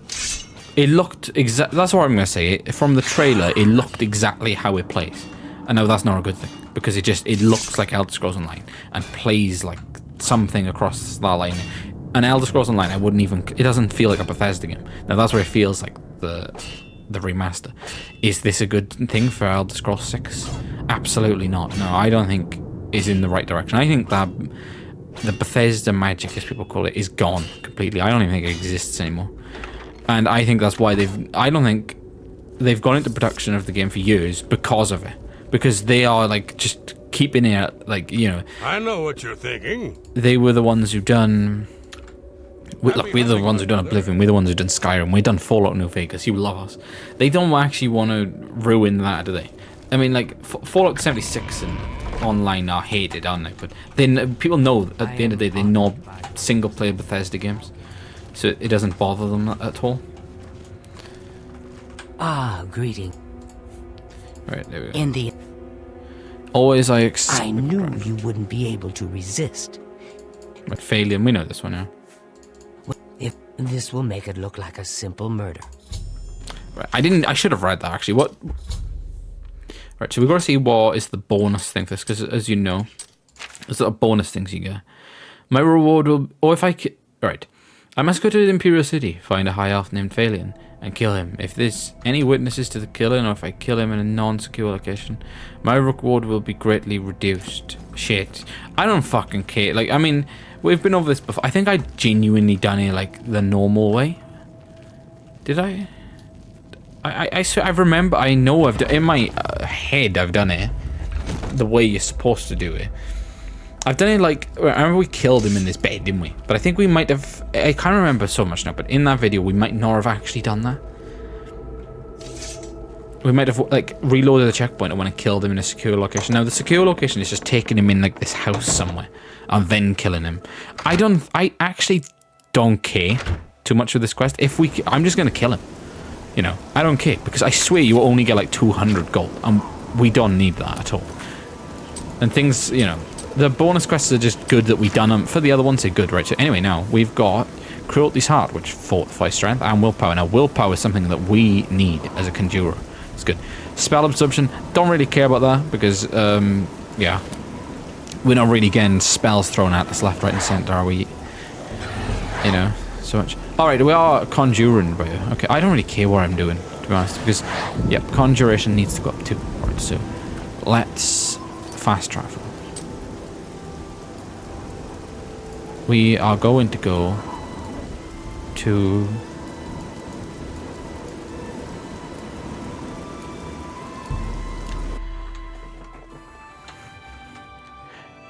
It looked exact. That's what I'm gonna say. From the trailer, it looked exactly how it plays. I know that's not a good thing, because it looks like Elder Scrolls Online and plays like something across that line. An Elder Scrolls Online, it doesn't feel like a Bethesda game. Now that's where it feels like the remaster. Is this a good thing for Elder Scrolls 6? Absolutely not. No, I don't think is in the right direction. I think that the Bethesda magic, as people call it, is gone completely. I don't even think it exists anymore. And I think that's why I don't think they've gone into production of the game for years because of it. Because they are like just keeping it, like, you know. I know what you're thinking. They were the ones who done. Look, we're the ones who done Oblivion. We're the ones who done Skyrim. We've done Fallout New Vegas. You love us. They don't actually want to ruin that, do they? I mean, like Fallout 76 and Online are hated, aren't they? But then people know at the end of the day, they know single player Bethesda games, so it doesn't bother them at all. Ah, greeting. Right, there we go. In the Always I knew you wouldn't be able to resist. But failure, we know this one now. If this will make it look like a simple murder. Right, I should have read that actually. What? Right, so we've got to see what is the bonus thing for this, because as you know, there's a bonus things you get. My reward will, or if right, I must go to the Imperial City, find a high elf named Phalion, and kill him. If there's any witnesses to the killing, or if I kill him in a non-secure location, my reward will be greatly reduced. Shit, I don't fucking care. Like, I mean, we've been over this before. I think I genuinely done it like the normal way. Did I? I remember, I know I've done, in my head I've done it the way you're supposed to do it. I've done it like, I remember we killed him in this bed, didn't we? But I think we might have, I can't remember so much now, but in that video we might not have actually done that. We might have like reloaded the checkpoint and went and killed him in a secure location. Now the secure location is just taking him in like this house somewhere and then killing him. I actually don't care too much with this quest. I'm just gonna kill him. You know, I don't care, because I swear you only get like 200 gold, and we don't need that at all. And things, you know, the bonus quests are just good that we done them. For the other ones, they're good, right? So anyway, now we've got Cruelty's Heart, which fortifies strength, and willpower. Now, willpower is something that we need as a conjurer. It's good. Spell absorption, don't really care about that, because, yeah, we're not really getting spells thrown at us left, right, and centre, are we? You know, so much. Alright, we are conjuring, bro. Okay, I don't really care what I'm doing, to be honest, because, yeah, conjuration needs to go up too. Alright, so let's fast travel. We are going to go to...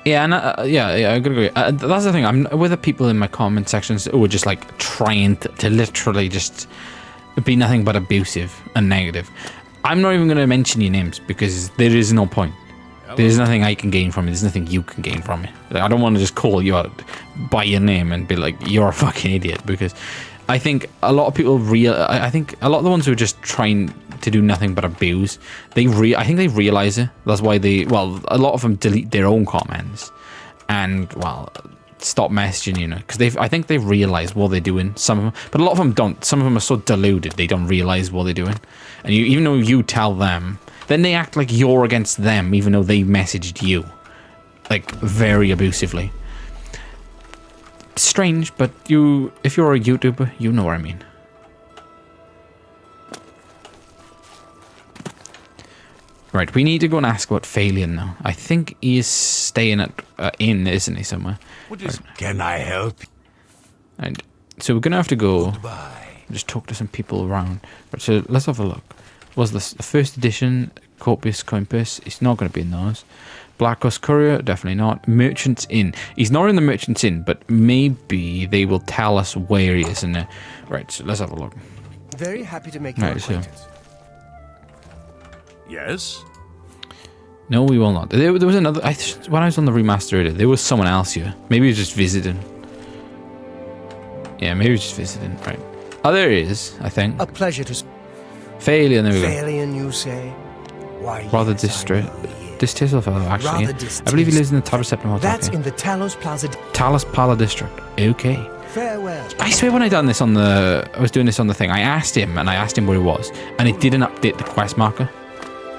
Yeah, and yeah, I agree. That's the thing. I'm with the people in my comment sections who are just like trying to literally just be nothing but abusive and negative. I'm not even going to mention your names, because there is no point. There's nothing I can gain from it. There's nothing you can gain from it. Like, I don't want to just call you out by your name and be like, you're a fucking idiot, because I think a lot of people I think a lot of the ones who are just trying to do nothing but abuse, I think they realize it. That's why a lot of them delete their own comments, and well, stop messaging, you know, because I think they've realized what they're doing. Some of them, but a lot of them don't. Some of them are so deluded they don't realize what they're doing, and even though you tell them, then they act like you're against them, even though they messaged you, like very abusively. Strange, but if you're a YouTuber, you know what I mean. Right, we need to go and ask about Phalion now. I think he is staying at inn, isn't he, somewhere? Right. Can I help? And so we're gonna have to go just talk to some people around. Right, so let's have a look. Was this the first edition Corpus Compass? It's not going to be in those. Black Horse Courier, definitely not. Merchant's Inn. He's not in the Merchant's Inn, but maybe they will tell us where he is. Right, so let's have a look. Very happy to make your acquaintance. Yes? No, we will not. There was another... when I was on the Remastered, there was someone else here. Maybe he was just visiting. Yeah, maybe he was just visiting. Right. Oh, there he is, I think. A pleasure to... Phalion, there we go. Phalion, you say? Why, Rather yes, distasteful fellow, actually. I believe he lives in the Talos Septim. That's in the Talos Plaza... Talos Pala district. Okay. Farewell. I swear when I was doing this on the thing, I asked him where he was, and it didn't update the quest marker.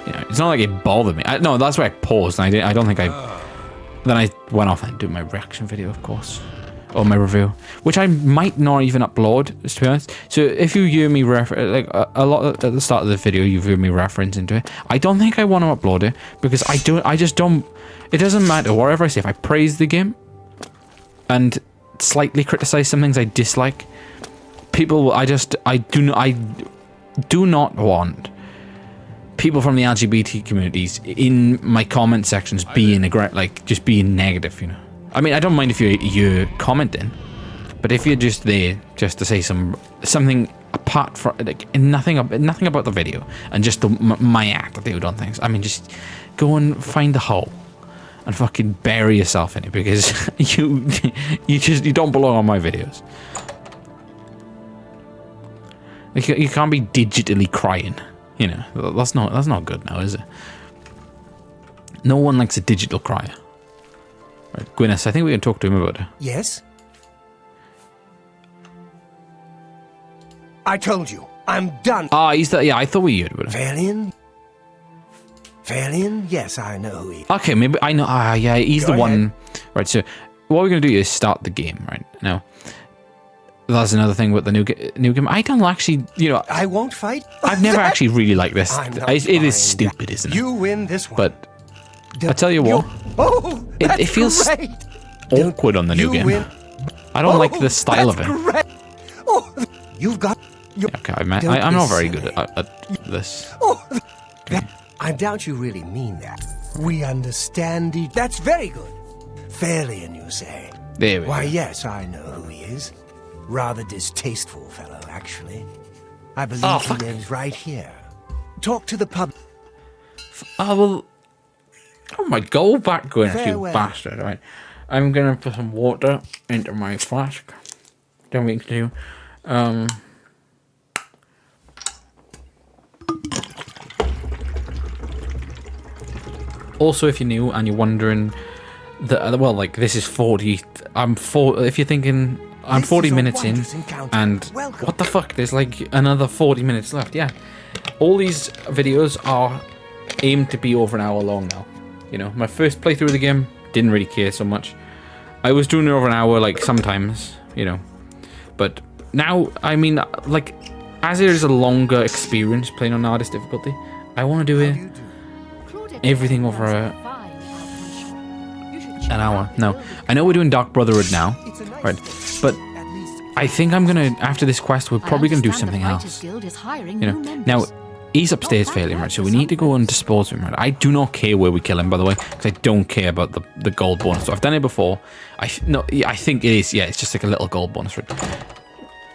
You know, it's not like it bothered me. No, that's why I paused. And I don't think I. Then I went off and did my reaction video, of course, or my review, which I might not even upload, to be honest. So if you hear me a lot at the start of the video, you hear me reference into it. I don't think I want to upload it because I just don't. It doesn't matter whatever I say. If I praise the game and slightly criticize some things I dislike, people. I do not want people from the LGBT communities in my comment sections being just being negative, you know. I mean, I don't mind if you're commenting, but if you're just there just to say something apart from nothing about the video and just my attitude on things, I mean, just go and find the hole and fucking bury yourself in it because you don't belong on my videos. You can't be digitally crying. You know, that's not good now, is it? No one likes a digital crier. Right, Gwyneth, I think we can talk to him about it. Yes? I told you, I'm done. Ah, he's that. Yeah, I thought we heard about it. Phalion? Phalion? Yes, I know who he is. Okay, maybe I know. Ah, yeah, he's the one. Right, so what we're going to do is start the game, right? Now, that's another thing with the new game. I don't actually, you know... I won't fight? I've never actually really liked this. It is stupid, isn't it? You win this one. But I tell you what, it feels great. awkward on the new game. I don't like the style of it. Great. Oh, you've got... Okay, I'm not very good at this. Okay. I doubt you really mean that. We understand each... That's very good. Phalion, you say? There we go. Why, yes, I know who he is. Rather distasteful fellow, actually. I believe he lives right here. Talk to the pub. Oh, well... Oh my god, back going, you bastard. Right. I'm gonna put some water into my flask. Then we can do... Also, if you're new and you're wondering... well, like, this is 40... if you're thinking... I'm 40 minutes in, and what the fuck, there's like another 40 minutes left. Yeah, all these videos are aimed to be over an hour long now. You know, my first playthrough of the game, didn't really care so much. I was doing it over an hour, like, sometimes, you know. But now, I mean, like, as it is a longer experience playing on hardest difficulty, I want to do it everything over an hour. No, I know we're doing Dark Brotherhood now, right? But I think I'm gonna, after this quest, we're probably gonna do something else. You know, now he's upstairs failing, right? So we need to go and dispose of him, right? I do not care where we kill him, by the way, because I don't care about the gold bonus. So I've done it before. I think it is. Yeah, it's just like a little gold bonus, right?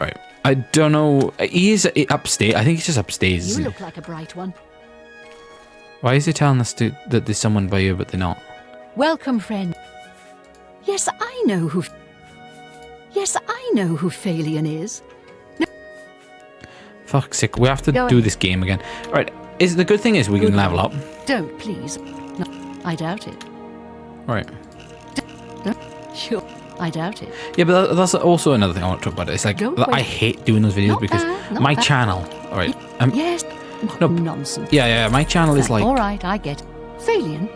Right. I don't know. He is upstairs. I think he's just upstairs. You look like a bright one. Why is he telling us that there's someone by here, but they're not? Welcome, friend. Yes, I know who Phalion is. No. Fuck's sake, we have to do this game again. Right, the good thing is we can level up. Don't, please. No, I doubt it. Right. Sure. I doubt it. Yeah, but that's also another thing I want to talk about. It's like, I hate doing those videos Not because bad, my bad. channel, all right? Yes. No, nonsense. Yeah, my channel is like... All right, I get it. Phalion?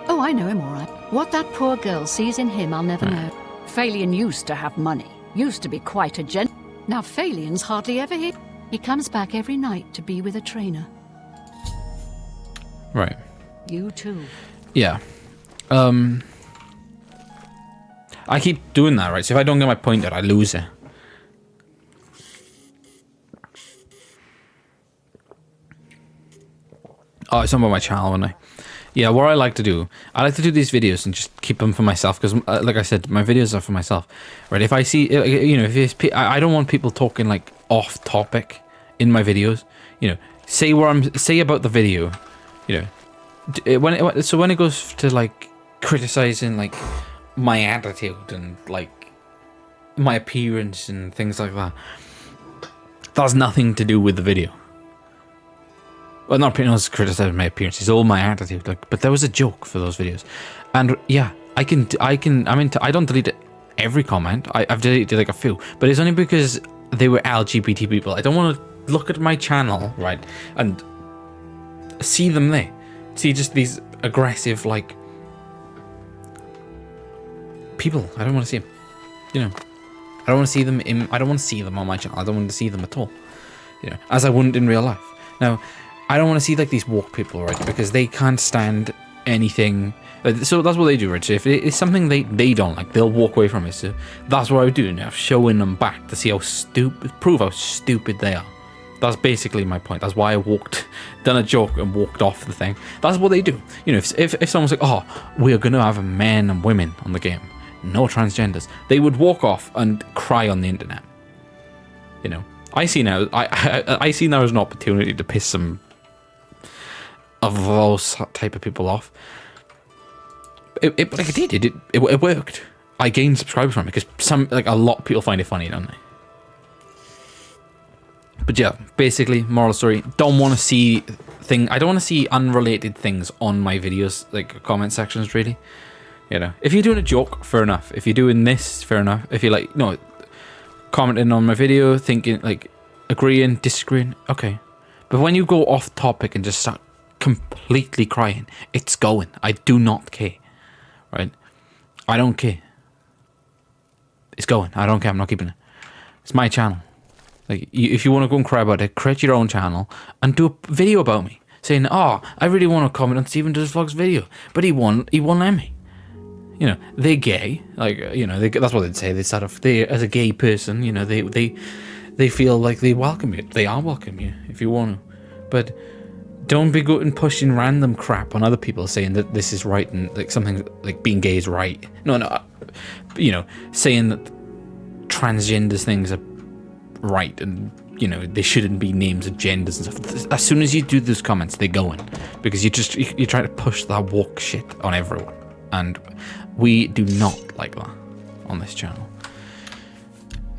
Oh, I know him all right. What that poor girl sees in him, I'll never know. Phalion used to have money. Used to be quite a gent. Now Phalion's hardly ever here. He comes back every night to be with a trainer. Right. You too. Yeah. I keep doing that, right? So if I don't get my point out, I lose it. Oh, it's not about my channel, wasn't I? Yeah, what I like to do these videos and just keep them for myself because, like I said, my videos are for myself, right? If I see, you know, I don't want people talking like off topic in my videos. You know, say about the video, you know, when it goes to like criticizing like my attitude and like my appearance and things like that, that has nothing to do with the video. Well, not criticizing my appearance, it's all my attitude. Like, but there was a joke for those videos, and yeah, I don't delete every comment. I've deleted like a few, but it's only because they were LGBT people. I don't want to look at my channel, right, and see them there, see just these aggressive like people. I don't want to see them. You know, I don't want to see them I don't want to see them on my channel. I don't want to see them at all. You know, as I wouldn't in real life. Now, I don't want to see like these woke people, right? Because they can't stand anything. So that's what they do, right? So if it's something they don't like, they'll walk away from it. So that's what I would do now, showing them back to see prove how stupid they are. That's basically my point. That's why I done a joke and walked off the thing. That's what they do. You know, if someone's like, oh, we're gonna have men and women on the game, no transgenders, they would walk off and cry on the internet. You know, I see now as an opportunity to piss some of those type of people off. It worked. I gained subscribers from it because a lot of people find it funny, don't they? But yeah, basically, moral story: don't want to see I don't want to see unrelated things on my videos, like comment sections. Really, you know, if you're doing a joke, fair enough. If you're doing this, fair enough. If you're like commenting on my video, thinking like agreeing, disagreeing, okay. But when you go off topic and just start completely crying, it's going. I do not care, right? I don't care. It's going. I don't care. I'm not keeping it. It's my channel. Like, if you want to go and cry about it, create your own channel and do a video about me, saying, "Oh, I really want to comment on Steven Does Vlogs video, but he won Emmy." You know, they're gay. Like, you know, that's what they'd say. They as a gay person, you know, they feel like they welcome you. They are welcome you if you want to, but don't be good and pushing random crap on other people saying that this is right and like something like being gay is right. No, you know, saying that transgenders things are right and, you know, they shouldn't be names of genders and stuff. As soon as you do those comments, they go in because you try to push that woke shit on everyone, and we do not like that on this channel.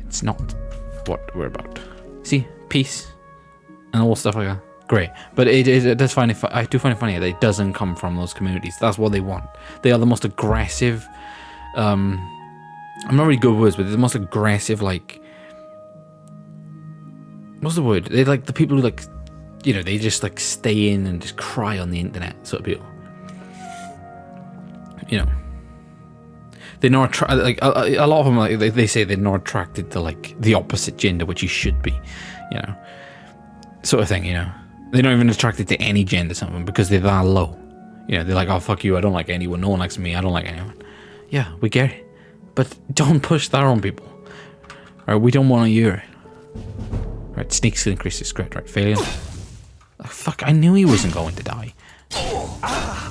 It's not what we're about. See, peace and all stuff like that. Great, but I do find it funny that it doesn't come from those communities. That's what they want. They are the most aggressive. I'm not really good with words, but they're the most aggressive. Like, what's the word? They like the people who like, you know, they just like stay in and just cry on the internet sort of people. You know, they're not like a lot of them. Like they say they're not attracted to like the opposite gender, which you should be. You know, sort of thing. You know. They're not even attracted to any gender, something, because they're that low. You know, they're like, oh, fuck you, I don't like anyone. No one likes me, I don't like anyone. Yeah, we get it. But don't push that on people. Right, we don't want to hear it. Right, sneaks increases script, right, failure. Oh, fuck, I knew he wasn't going to die. Oh,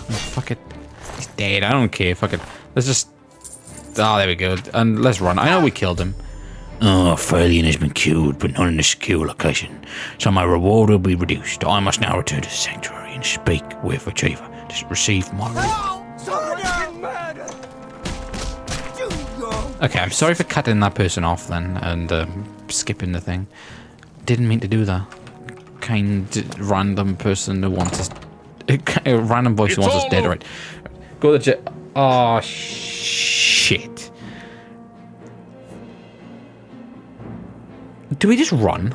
fuck it. He's dead, I don't care, fuck it. Let's just... Oh, there we go. And let's run. I know we killed him. Oh, Faelian has been killed, but not in a secure location, so my reward will be reduced. I must now return to the sanctuary and speak with Achiever to receive my reward. Okay, I'm sorry for cutting that person off then, and skipping the thing. Didn't mean to do that. Random person who wants us... A random voice who wants us dead, right? Go to the... Oh, shit. Do we just run?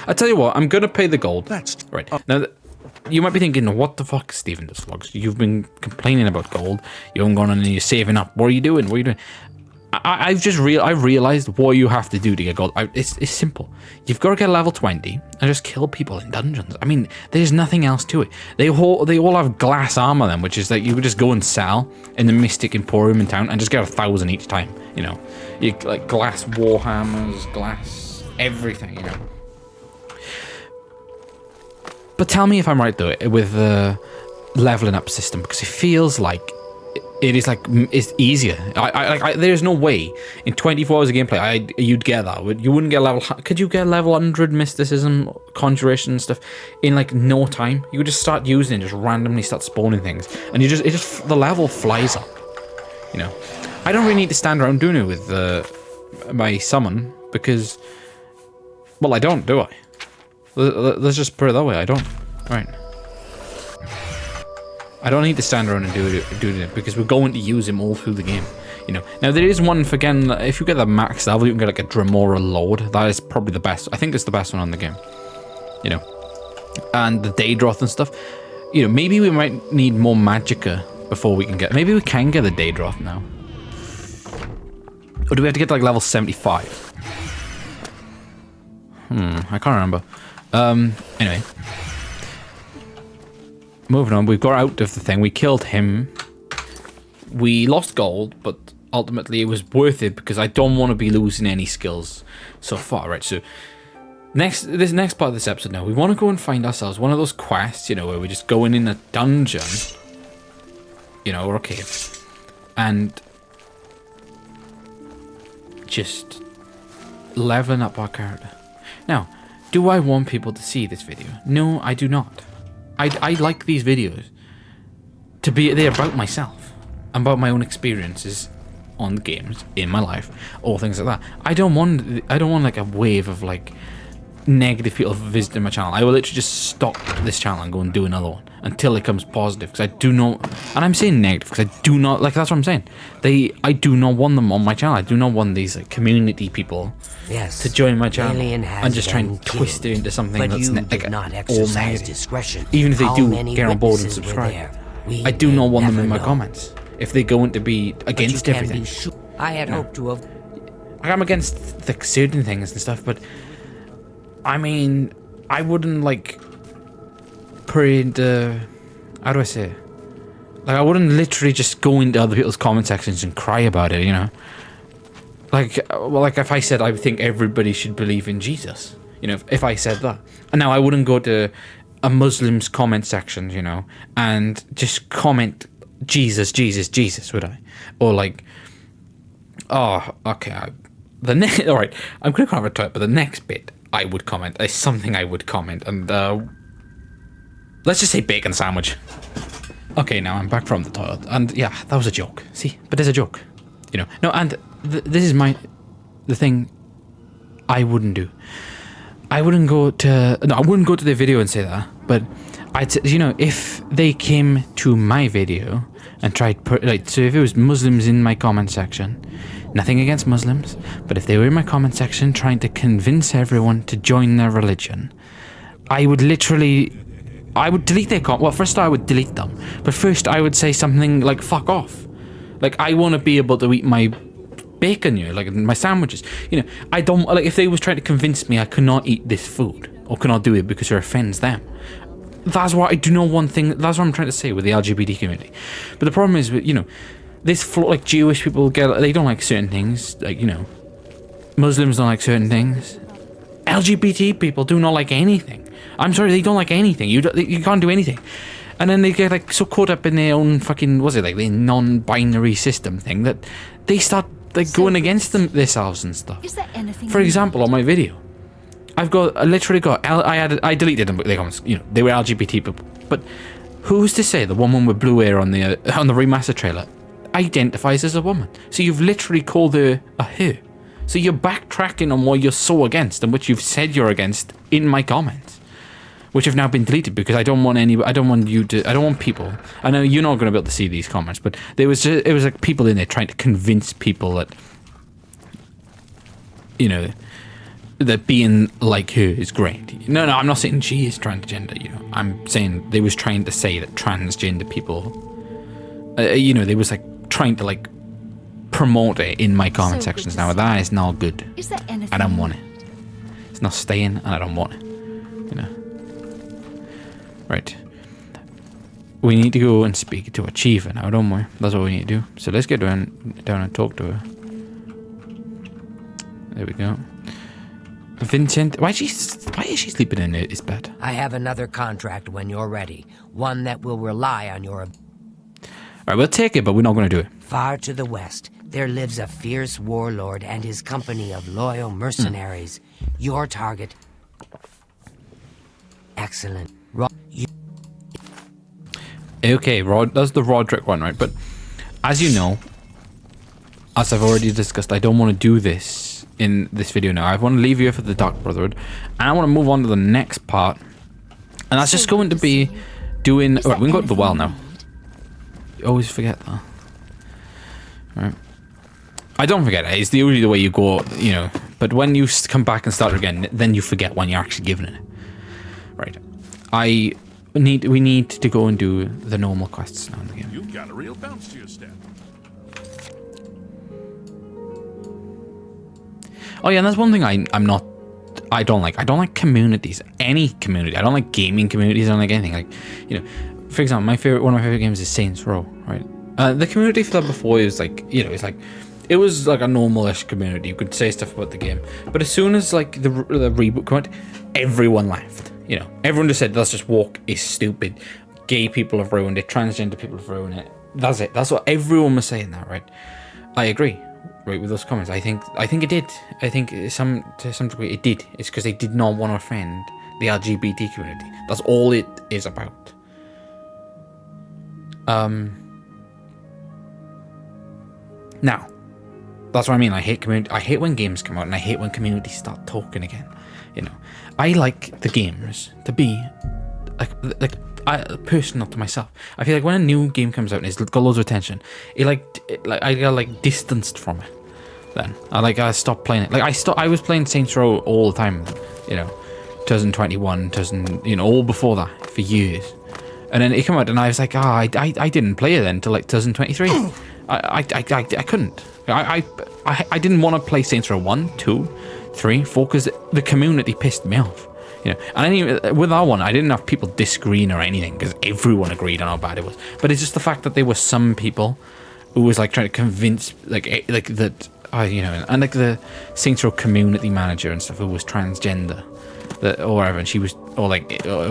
I tell you what, I'm gonna pay the gold. That's right. Now, you might be thinking, what the fuck, Stephen does vlogs? You've been complaining about gold. You haven't gone on and you're saving up. What are you doing? What are you doing? I've realized what you have to do to get gold. It's simple. You've got to get level 20 and just kill people in dungeons. I mean, there's nothing else to it. They all have glass armor then, which is that you could just go and sell in the Mystic Emporium in town and just get 1,000 each time. You know, you like glass warhammers, glass everything. You know. But tell me if I'm right though with the leveling up system, because it feels like it is like it's easier. There's no way in 24 hours of gameplay you'd get that. You wouldn't get level. Could you get level 100 mysticism, conjuration and stuff in like no time? You would just start using it, just randomly start spawning things, and the level flies up. You know, I don't really need to stand around doing it with my summon because, well, I don't, do I? Let's just put it that way. I don't. Right. I don't need to stand around and do it because we're going to use him all through the game. You know. Now there is one for again. If you get the max level, you can get like a Dremora Lord. That is probably the best. I think it's the best one on the game. You know. And the Daedroth and stuff. You know. Maybe we might need more Magicka before we can get. Maybe we can get the Daedroth now. Or do we have to get to like level 75? I can't remember. Anyway. Moving on, we've got out of the thing. We killed him. We lost gold, but ultimately it was worth it because I don't want to be losing any skills so far, right? So this next part of this episode now, we want to go and find ourselves one of those quests, you know, where we're just going in a dungeon, you know, or a cave, and just leveling up our character. Now, do I want people to see this video? No, I do not. I like these videos to be they're about myself, about my own experiences on games in my life, all things like that. I don't want like a wave of like negative people visiting my channel. I will literally just stop this channel and go and do another one until it comes positive, because I do not, and I'm saying negative because I do not, like, that's what I'm saying. I do not want them on my channel. I do not want these like community people to join my channel and just try and twist it into something that's like not all negative. Even if they do get on board and subscribe, I do not want them in my comments if they're going to be against everything. I had hoped to have. I'm against like certain things and stuff, but I mean, I wouldn't like pray into, how do I say it? Like, I wouldn't literally just go into other people's comment sections and cry about it, you know? Like, well, like if I said I think everybody should believe in Jesus, you know, if I said that. And now I wouldn't go to a Muslim's comment section, you know, and just comment Jesus, Jesus, Jesus, would I? Or like, oh, okay, all right, I'm going to cover it, but the next bit I would comment is something I would comment, and let's just say bacon sandwich. Okay, now I'm back from the toilet, and yeah, that was a joke. See, but it's a joke, you know. No, and this is the thing I wouldn't do. I wouldn't go to their video and say that, but you know, if they came to my video and tried, so if it was Muslims in my comment section, nothing against Muslims, but if they were in my comment section trying to convince everyone to join their religion, I would delete their comment. Well, first I would delete them, but first I would say something like, fuck off. Like, I want to be able to eat my bacon here, like my sandwiches. You know, I don't, like, if they was trying to convince me I could not eat this food, or could not do it because it offends them. That's what I do know one thing, that's what I'm trying to say with the LGBT community. But the problem is, you know, this, like, Jewish people they don't like certain things, like, you know, Muslims don't like certain things. LGBT people do not like anything. I'm sorry, they don't like anything. You can't do anything. And then they get, like, so caught up in their own fucking, what's it, like, the non-binary system thing that they start, like, going against themselves and stuff. Is there anything? For example, on my video, I deleted them, the comments, you know, they were LGBT people. But who's to say the woman with blue hair on the remastered trailer identifies as a woman? So you've literally called her a her. So you're backtracking on what you're so against and what you've said you're against in my comments, which have now been deleted because I don't want people. I know you're not going to be able to see these comments, but it was like people in there trying to convince people that you know, that being like her is great. No, I'm not saying she is transgender, you know. I'm saying they was trying to say that transgender people, you know, they was like trying to like promote it in my comment sections. Now that is not good. Is there anything? I don't want it. It's not staying, and I don't want it. You know. Right. We need to go and speak to Achiever now, don't we? That's what we need to do. So let's get down and talk to her. There we go. Vincent, why is she sleeping in his bed? I have another contract when you're ready. One that will rely on your... Alright, we'll take it, but we're not going to do it. Far to the west, there lives a fierce warlord and his company of loyal mercenaries. Your target... Excellent. Okay, that's the Roderick one, right? But as you know, as I've already discussed, I don't want to do this in this video now. I want to leave you for the Dark Brotherhood, and I want to move on to the next part, and that's just going to be doing... Alright, we can go to the well now. You always forget that. Right. I don't forget it. It's usually the way you go, you know, but when you come back and start again, then you forget when you're actually giving it. Right. We need to go and do the normal quests now and again. You've got a real bounce to your step. Oh yeah, and that's one thing I don't like. I don't like communities. Any community. I don't like gaming communities. I don't like anything. Like, you know, for example, one of my favorite games is Saints Row, right? The community for that before was like, you know, it was like a normal-ish community. You could say stuff about the game, but as soon as like the reboot came out, everyone left. You know, everyone just said, "Let's just walk is stupid. Gay people have ruined it. Transgender people have ruined it." That's it. That's what everyone was saying. That, right? I agree. Right, with those comments, I think it did. I think to some degree it did. It's because they did not want to offend the LGBT community. That's all it is about. Now, that's what I mean. I hate community. I hate when games come out, and I hate when communities start talking again. You know, I like the games to be personal to myself. I feel like when a new game comes out and it's got loads of attention, I got like distanced from it. Then I stopped playing it. I was playing Saints Row all the time. You know, 2021, all before that for years. And then it came out, and I was like, I didn't play it then until like 2023. I couldn't. I didn't want to play Saints Row 1, 2, 3, 4 because the community pissed me off. You know, and with that one, I didn't have people disagreeing or anything because everyone agreed on how bad it was. But it's just the fact that there were some people who was like trying to convince like that, you know, and like the Saints Row community manager and stuff who was transgender, or whatever, and she was, or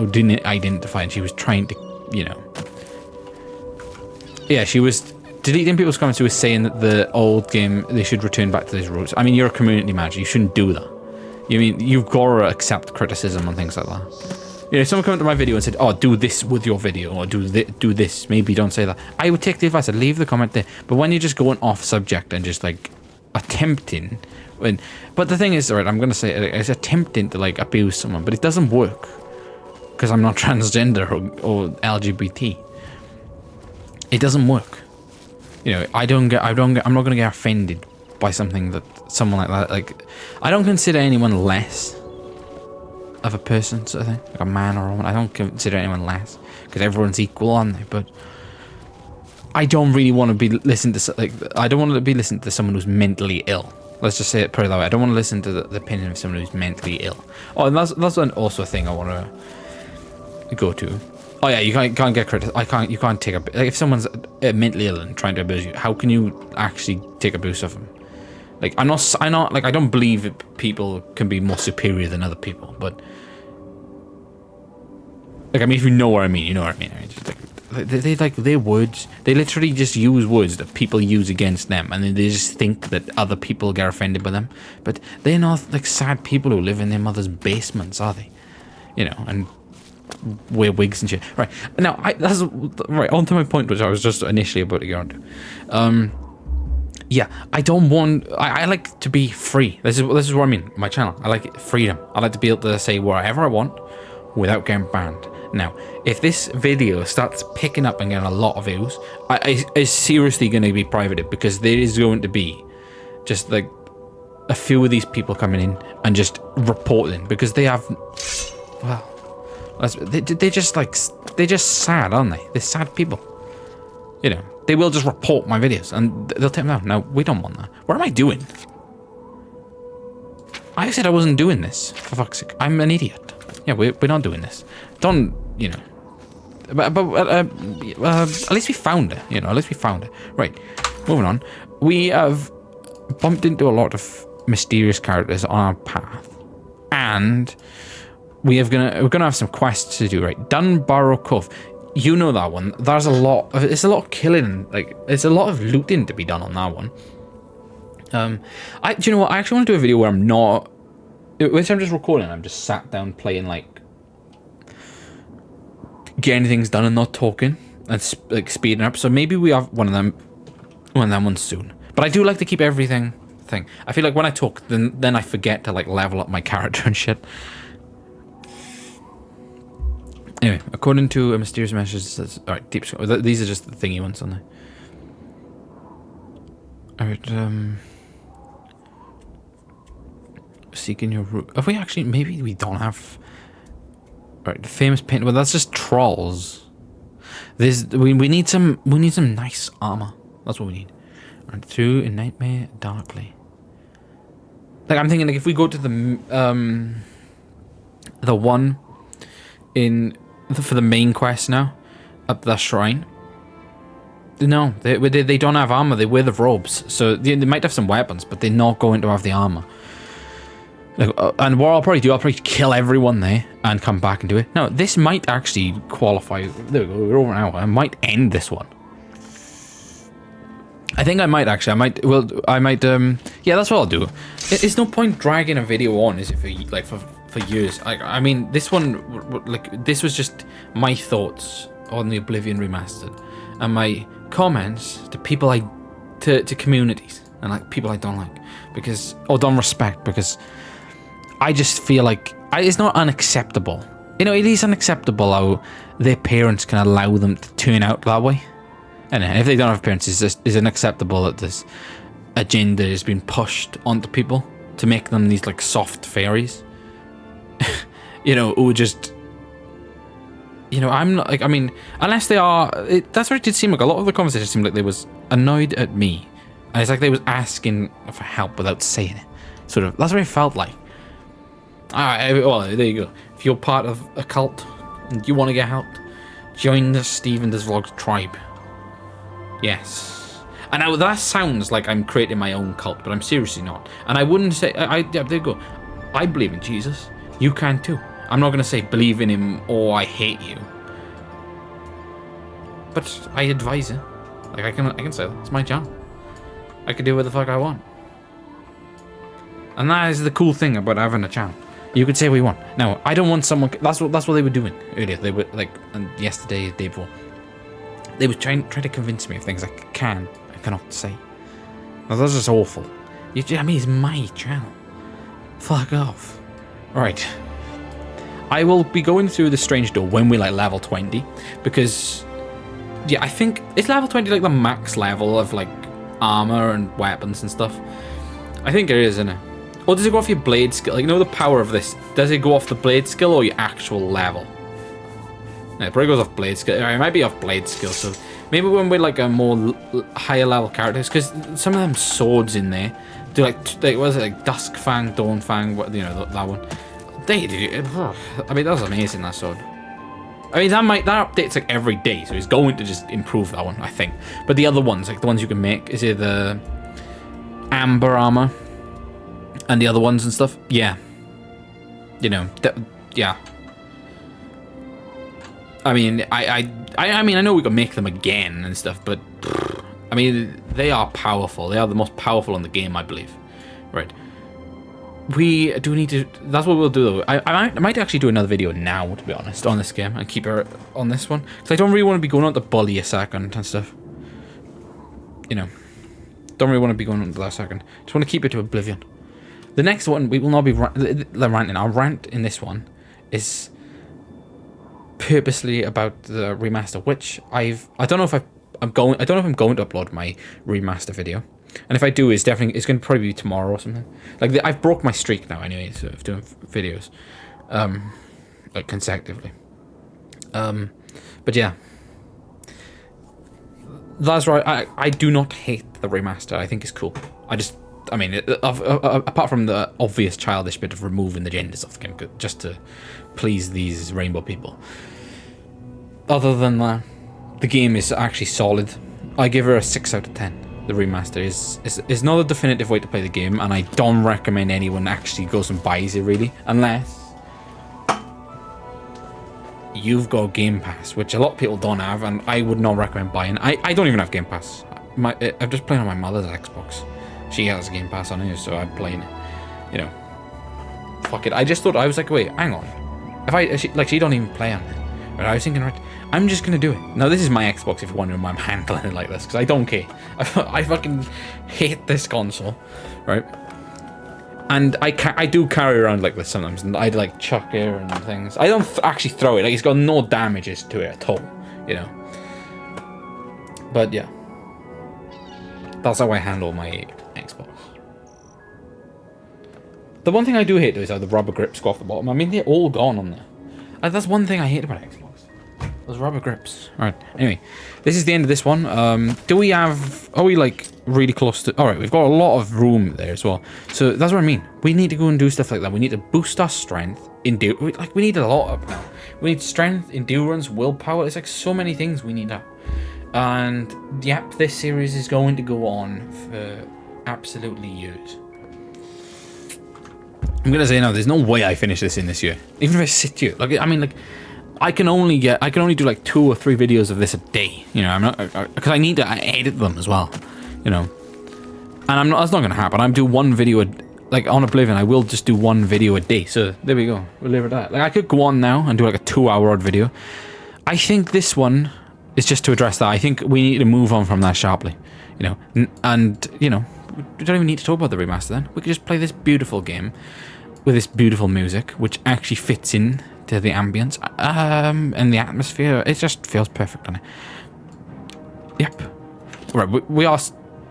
didn't identify, and she was trying to, you know, yeah, she was deleting people's comments who were saying that the old game, they should return back to those rules. I mean, you're a community manager, you shouldn't do that. You mean, you've got to accept criticism and things like that. You know, if someone came to my video and said, "Oh, do this with your video," or do this, maybe don't say that, I would take the advice. I'd leave the comment there. But when you're just going off subject and just like attempting, but the thing is, right, I'm gonna say it's attempting to like abuse someone, but it doesn't work because I'm not transgender or LGBT. It doesn't work. You know, I'm not gonna get offended by something that someone like that, like, I don't consider anyone less of a person, sort of thing, like a man or a woman. I don't consider anyone less because everyone's equal, aren't they? But I don't really want to be listening to, I don't want to be listening to someone who's mentally ill. Let's just say it, put it that way. I don't want to listen to the opinion of someone who's mentally ill. Oh, and that's also a thing I want to go to. Oh yeah, you can't get credit. You can't take like, if someone's mentally ill and trying to abuse you, how can you actually take abuse of them? Like, I'm not like, I don't believe that people can be more superior than other people, but like, I mean, if you know what I mean, you know what I mean. I mean, just like their words, they literally just use words that people use against them, and then they just think that other people get offended by them. But they're not like sad people who live in their mother's basements, are they? You know, and wear wigs and shit. Right now, that's right on to my point, which I was just initially about to go on to. Yeah, I don't want. I like to be free. This is what I mean. My channel, I like freedom. I like to be able to say whatever I want without getting banned. Now, if this video starts picking up and getting a lot of views, it's seriously going to be privated, because there is going to be just like a few of these people coming in and just reporting, because they have, well, they're just sad, aren't they? They're sad people. You know, they will just report my videos and they'll take them down. Now, we don't want that. What am I doing? I said I wasn't doing this, for fuck's sake. I'm an idiot. Yeah, we're not doing this. Don't, you know. But at least we found it, you know, at least we found it. Right, moving on. We have bumped into a lot of mysterious characters on our path. And we're gonna have some quests to do, right? Dunbarrow Cove. You know that one. There's it's a lot of killing, like, it's a lot of looting to be done on that one. Do you know what? I actually want to do a video where I'm just recording, I'm just sat down playing, like, getting things done and not talking and like speeding up. So maybe we have one of them ones soon. But I do like to keep everything thing. I feel like when I talk, then I forget to like level up my character and shit. Anyway, according to a mysterious message, it says, all right, deep. These are just the thingy ones, aren't they? All right. Seeking your route. Have we actually? Maybe we don't have. Right, the famous paint. Well, that's just trolls. We need some nice armor. That's what we need. Right, through a nightmare darkly. Like, I'm thinking, like, if we go to the one for the main quest now, up the shrine. No, they don't have armor. They wear the robes, so they might have some weapons, but they're not going to have the armor. Like, and what I'll probably kill everyone there and come back and do it. No, this might actually qualify. There we go. We're over an hour. I might end this one. I think I might actually. Yeah, that's what I'll do. It's no point dragging a video on, is it? For years. I mean, this one, like, this was just my thoughts on the Oblivion Remastered and my comments to people to communities and like people I don't like or don't respect, because I just feel like it's not unacceptable. You know, it is unacceptable how their parents can allow them to turn out that way. And if they don't have parents, it's unacceptable that this agenda has been pushed onto people to make them these like soft fairies. You know, who just, you know, I'm not like, I mean, unless they are, that's what it did seem like. A lot of the conversation seemed like they was annoyed at me, and it's like they was asking for help without saying it. Sort of, that's what it felt like. Well, there you go. If you're part of a cult and you want to get helped, join the Steven Does Vlogs tribe. Yes. And now that sounds like I'm creating my own cult, but I'm seriously not. And I wouldn't say, yeah, there you go. I believe in Jesus. You can too. I'm not going to say believe in him or I hate you. But I advise it. Like, I can say that. It's my channel. I can do what the fuck I want. And that is the cool thing about having a channel. You could say what you want. Now, I don't want someone. That's what they were doing earlier. They were like, and yesterday, the day before, they were trying to convince me of things I cannot say. Now, that's just awful. I mean, it's my channel. Fuck off. Right. I will be going through the strange door when we're like level 20, because yeah, I think it's level 20 like the max level of like armor and weapons and stuff. I think it is, isn't it? Or does it go off your blade skill? Like, you know the power of this? Does it go off the blade skill or your actual level? No, it probably goes off blade skill. It might be off blade skill, so maybe when we're like a more higher level characters, because some of them swords in there do like what is it, like Dusk Fang, Dawn Fang, what, you know, that one. They do. I mean, that was amazing, that sword. I mean, that updates like every day, so it's going to just improve that one, I think. But the other ones, like the ones you can make, is it the amber armor and the other ones and stuff? Yeah. You know, yeah. I mean, I mean, I know we can make them again and stuff, but I mean, they are powerful. They are the most powerful in the game, I believe. Right. We do need to. That's what we'll do, though. I might actually do another video now, to be honest, on this game and keep her on this one, because I don't really want to be going on to Bully a second and stuff. You know, don't really want to be going on to that second. Just want to keep it to Oblivion. The next one we will not be ranting. Our rant in this one is purposely about the remaster, which I don't know if I'm going to upload my remaster video, And if I do, it's going to probably be tomorrow or something. Like, I've broke my streak now anyway, so of doing videos, like, consecutively. But yeah. That's right. I do not hate the remaster. I think it's cool. I mean, apart from the obvious childish bit of removing the genders off the game, just to please these rainbow people. Other than that, the game is actually solid. I give her a 6 out of 10. The remaster is not a definitive way to play the game, and I don't recommend anyone actually goes and buys it, really, unless you've got Game Pass, which a lot of people don't have, and I would not recommend buying. I don't even have Game Pass. I'm just playing on my mother's Xbox. She has a Game Pass on it, so I'm playing it. You know, fuck it. I just thought, I was like, wait, hang on. She don't even play on it. But I was thinking, right, I'm just gonna do it. Now, this is my Xbox, if you're wondering why I'm handling it like this, because I don't care. I fucking hate this console, right? And I do carry around like this sometimes, and I like chuck it and things. I don't actually throw it, like, it's got no damages to it at all, you know. But yeah, that's how I handle my Xbox. The one thing I do hate though is how the rubber grips go off the bottom. I mean, they're all gone on there. That's one thing I hate about Xbox. Those rubber grips. Alright, anyway. This is the end of this one. Are we like really close to... Alright, we've got a lot of room there as well. So that's what I mean. We need to go and do stuff like that. We need to boost our strength. We need a lot up now. We need strength, endurance, willpower. There's like so many things we need up. And yep, this series is going to go on for absolutely years. I'm gonna say no, there's no way I finish this in this year. Even if I sit here, like, I mean, like, I can only do like 2 or 3 videos of this a day. You know, I'm not, because I need to edit them as well. You know, and that's not gonna happen. I'm do one video like on Oblivion. I will just do 1 video a day. So there we go. We'll leave it at that. Like, I could go on now and do like a 2-hour odd video. I think this one is just to address that. I think we need to move on from that sharply. You know, and you know, we don't even need to talk about the remaster. Then we could just play this beautiful game with this beautiful music, which actually fits in to the ambience and the atmosphere. It just feels perfect on it. Yep. Right, we are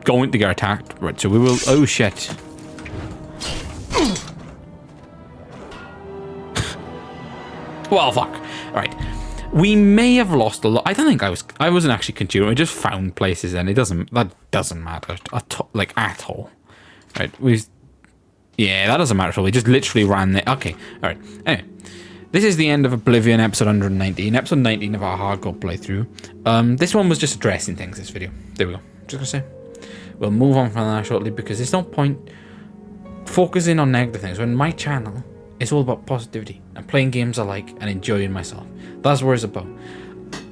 going to get attacked. Right, so we will... Oh, shit. Well, fuck. Alright. We may have lost a lot. I don't think I wasn't actually continuing. I just found places, and that doesn't matter at all. Right, yeah, that doesn't matter at all. We just literally ran there. Okay, alright. Anyway, this is the end of Oblivion, episode 119. Episode 19 of our hardcore playthrough. This one was just addressing things, this video. There we go. Just gonna say. We'll move on from that shortly, because there's no point focusing on negative things when my channel is all about positivity and playing games I like and enjoying myself. That's what it's about.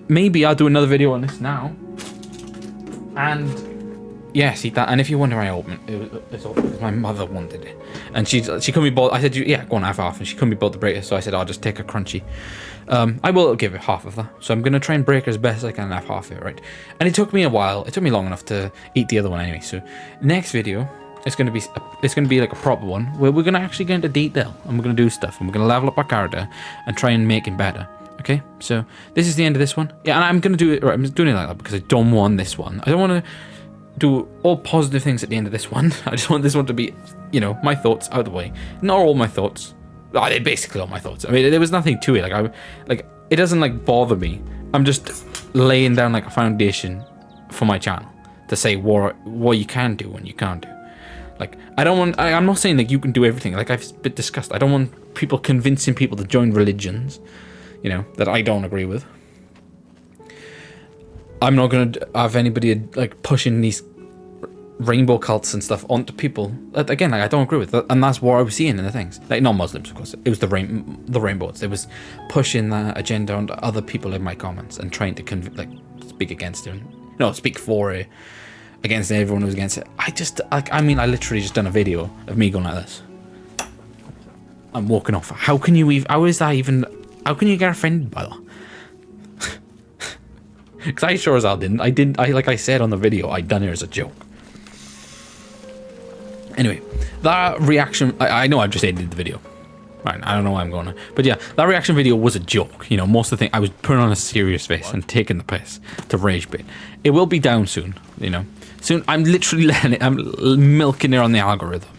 Maybe I'll do another video on this now. And... yeah, see that, and if you wonder why I opened it's open because my mother wanted it, and she couldn't be bothered. I said, yeah, go on, have half, and she couldn't be bothered to break it, so I said, I'll just take a crunchy. I will give it half of that, so I'm gonna try and break it as best as I can and have half of it, right? And it took me a while. It took me long enough to eat the other one anyway. So next video, it's gonna be like a proper one where we're gonna actually get into detail and we're gonna do stuff and we're gonna level up our character and try and make him better. Okay, so this is the end of this one. Yeah, and I'm gonna do it. Right, I'm doing it like that because I don't want this one. I don't want to do all positive things at the end of this one. I just want this one to be, you know, my thoughts out of the way. Not all my thoughts. Oh, they're basically all my thoughts. I mean, there was nothing to it. It doesn't like bother me. I'm just laying down like a foundation for my channel to say what you can do and you can't do. Like, I'm not saying like you can do everything. Like I've been discussed. I don't want people convincing people to join religions, you know, that I don't agree with. I'm not going to have anybody like pushing these rainbow cults and stuff onto people. Again, like, I don't agree with that, and that's what I was seeing in the things. Like, not Muslims, of course. It was the rainbows. They was pushing that agenda onto other people in my comments and trying to speak against it. No, speak for it, against everyone who's against it. I literally just done a video of me going like this. I'm walking off. How can you get offended by that? Because I sure as hell didn't. Like I said on the video, I done it as a joke. Anyway, that reaction, I know I've just edited the video. Right, I don't know why I'm going on. But yeah, that reaction video was a joke. You know, most of the thing, I was putting on a serious face and taking the piss to rage bait. It will be down soon, you know. Soon, I'm literally letting it. I'm milking it on the algorithm.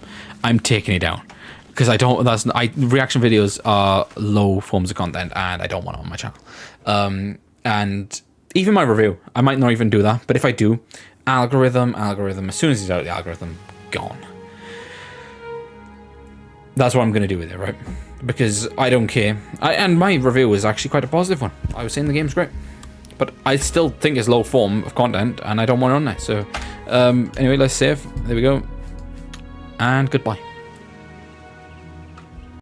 I'm taking it down because I don't. Reaction videos are low forms of content, and I don't want it on my channel. And even my review, I might not even do that. But if I do, algorithm. As soon as it's out, the algorithm gone. That's what I'm going to do with it, right? Because I don't care. And my review was actually quite a positive one. I was saying the game's great. But I still think it's low form of content, and I don't want it on there. So, anyway, let's save. There we go. And goodbye.